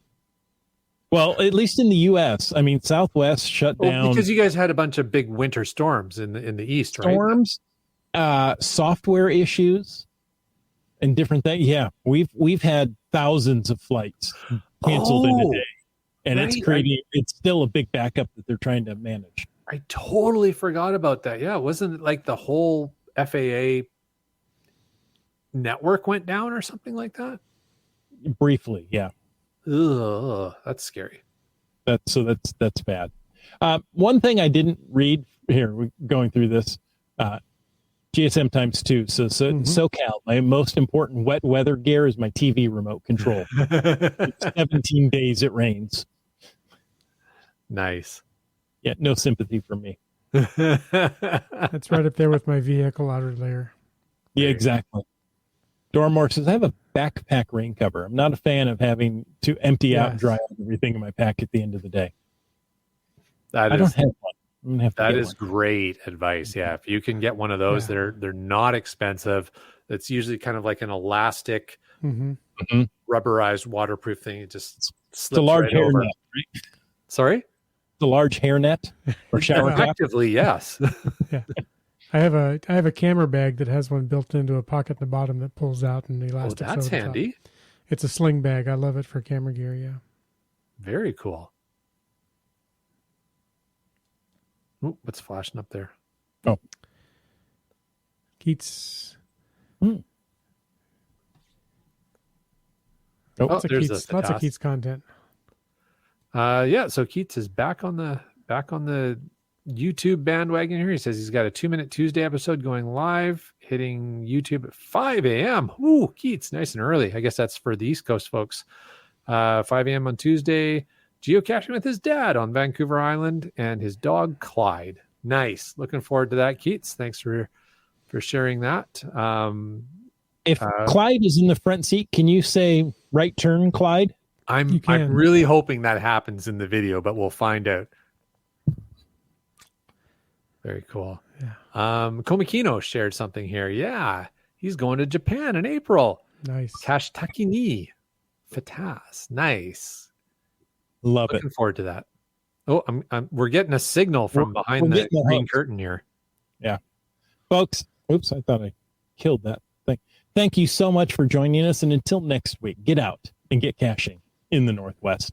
Well, at least in the U.S. I mean, Southwest shut down because you guys had a bunch of big winter storms in the East, right? Storms, software issues, and different things. Yeah, we've had thousands of flights canceled in a day, and right. It's still a big backup that they're trying to manage. I totally forgot about that. Yeah, wasn't it like the whole FAA network went down or something like that? Briefly, yeah. Ugh, that's scary. That's bad. One thing I didn't read here, we're going through this, GSM times 2. So SoCal, my most important wet weather gear is my TV remote control. 17 days it rains. Nice. Yeah, no sympathy from me. That's right up there with my vehicle outer layer. Yeah, exactly. Dormore says, I have a backpack rain cover. I'm not a fan of having to empty out and dry out everything in my pack at the end of the day. I don't have one. I'm gonna have to that get is one. Great advice. Yeah, if you can get one of those, they're not expensive. It's usually kind of like an elastic, rubberized, waterproof thing. It just slips a large right over. hairnet, right? Sorry, the large hairnet or shower cap. Effectively, yes. Yeah. I have a camera bag that has one built into a pocket in the bottom that pulls out and elastic. Oh, that's handy. It's a sling bag. I love it for camera gear. Yeah. Very cool. Ooh, what's flashing up there? Oh, Keats. Oh, Lots of there's Keats. the Lots of task. Keats content. Yeah, so Keats is back on the YouTube bandwagon here. He says he's got a 2-minute Tuesday episode going live, hitting YouTube at 5 a.m. Ooh, Keats, nice and early. I guess that's for the East Coast folks. 5 a.m. on Tuesday, geocaching with his dad on Vancouver Island and his dog Clyde. Nice. Looking forward to that, Keats. Thanks for sharing that. If Clyde is in the front seat, can you say right turn, Clyde? I'm really hoping that happens in the video, but we'll find out. Very cool. Yeah. Komikino shared something here. Yeah, he's going to Japan in April. Nice. Kashtaki ni Fatas. Nice. Love Looking forward to that. Oh, we're getting a signal from behind the green curtain here. Yeah. Folks, oops, I thought I killed that thing. Thank you so much for joining us. And until next week, get out and get caching in the Northwest.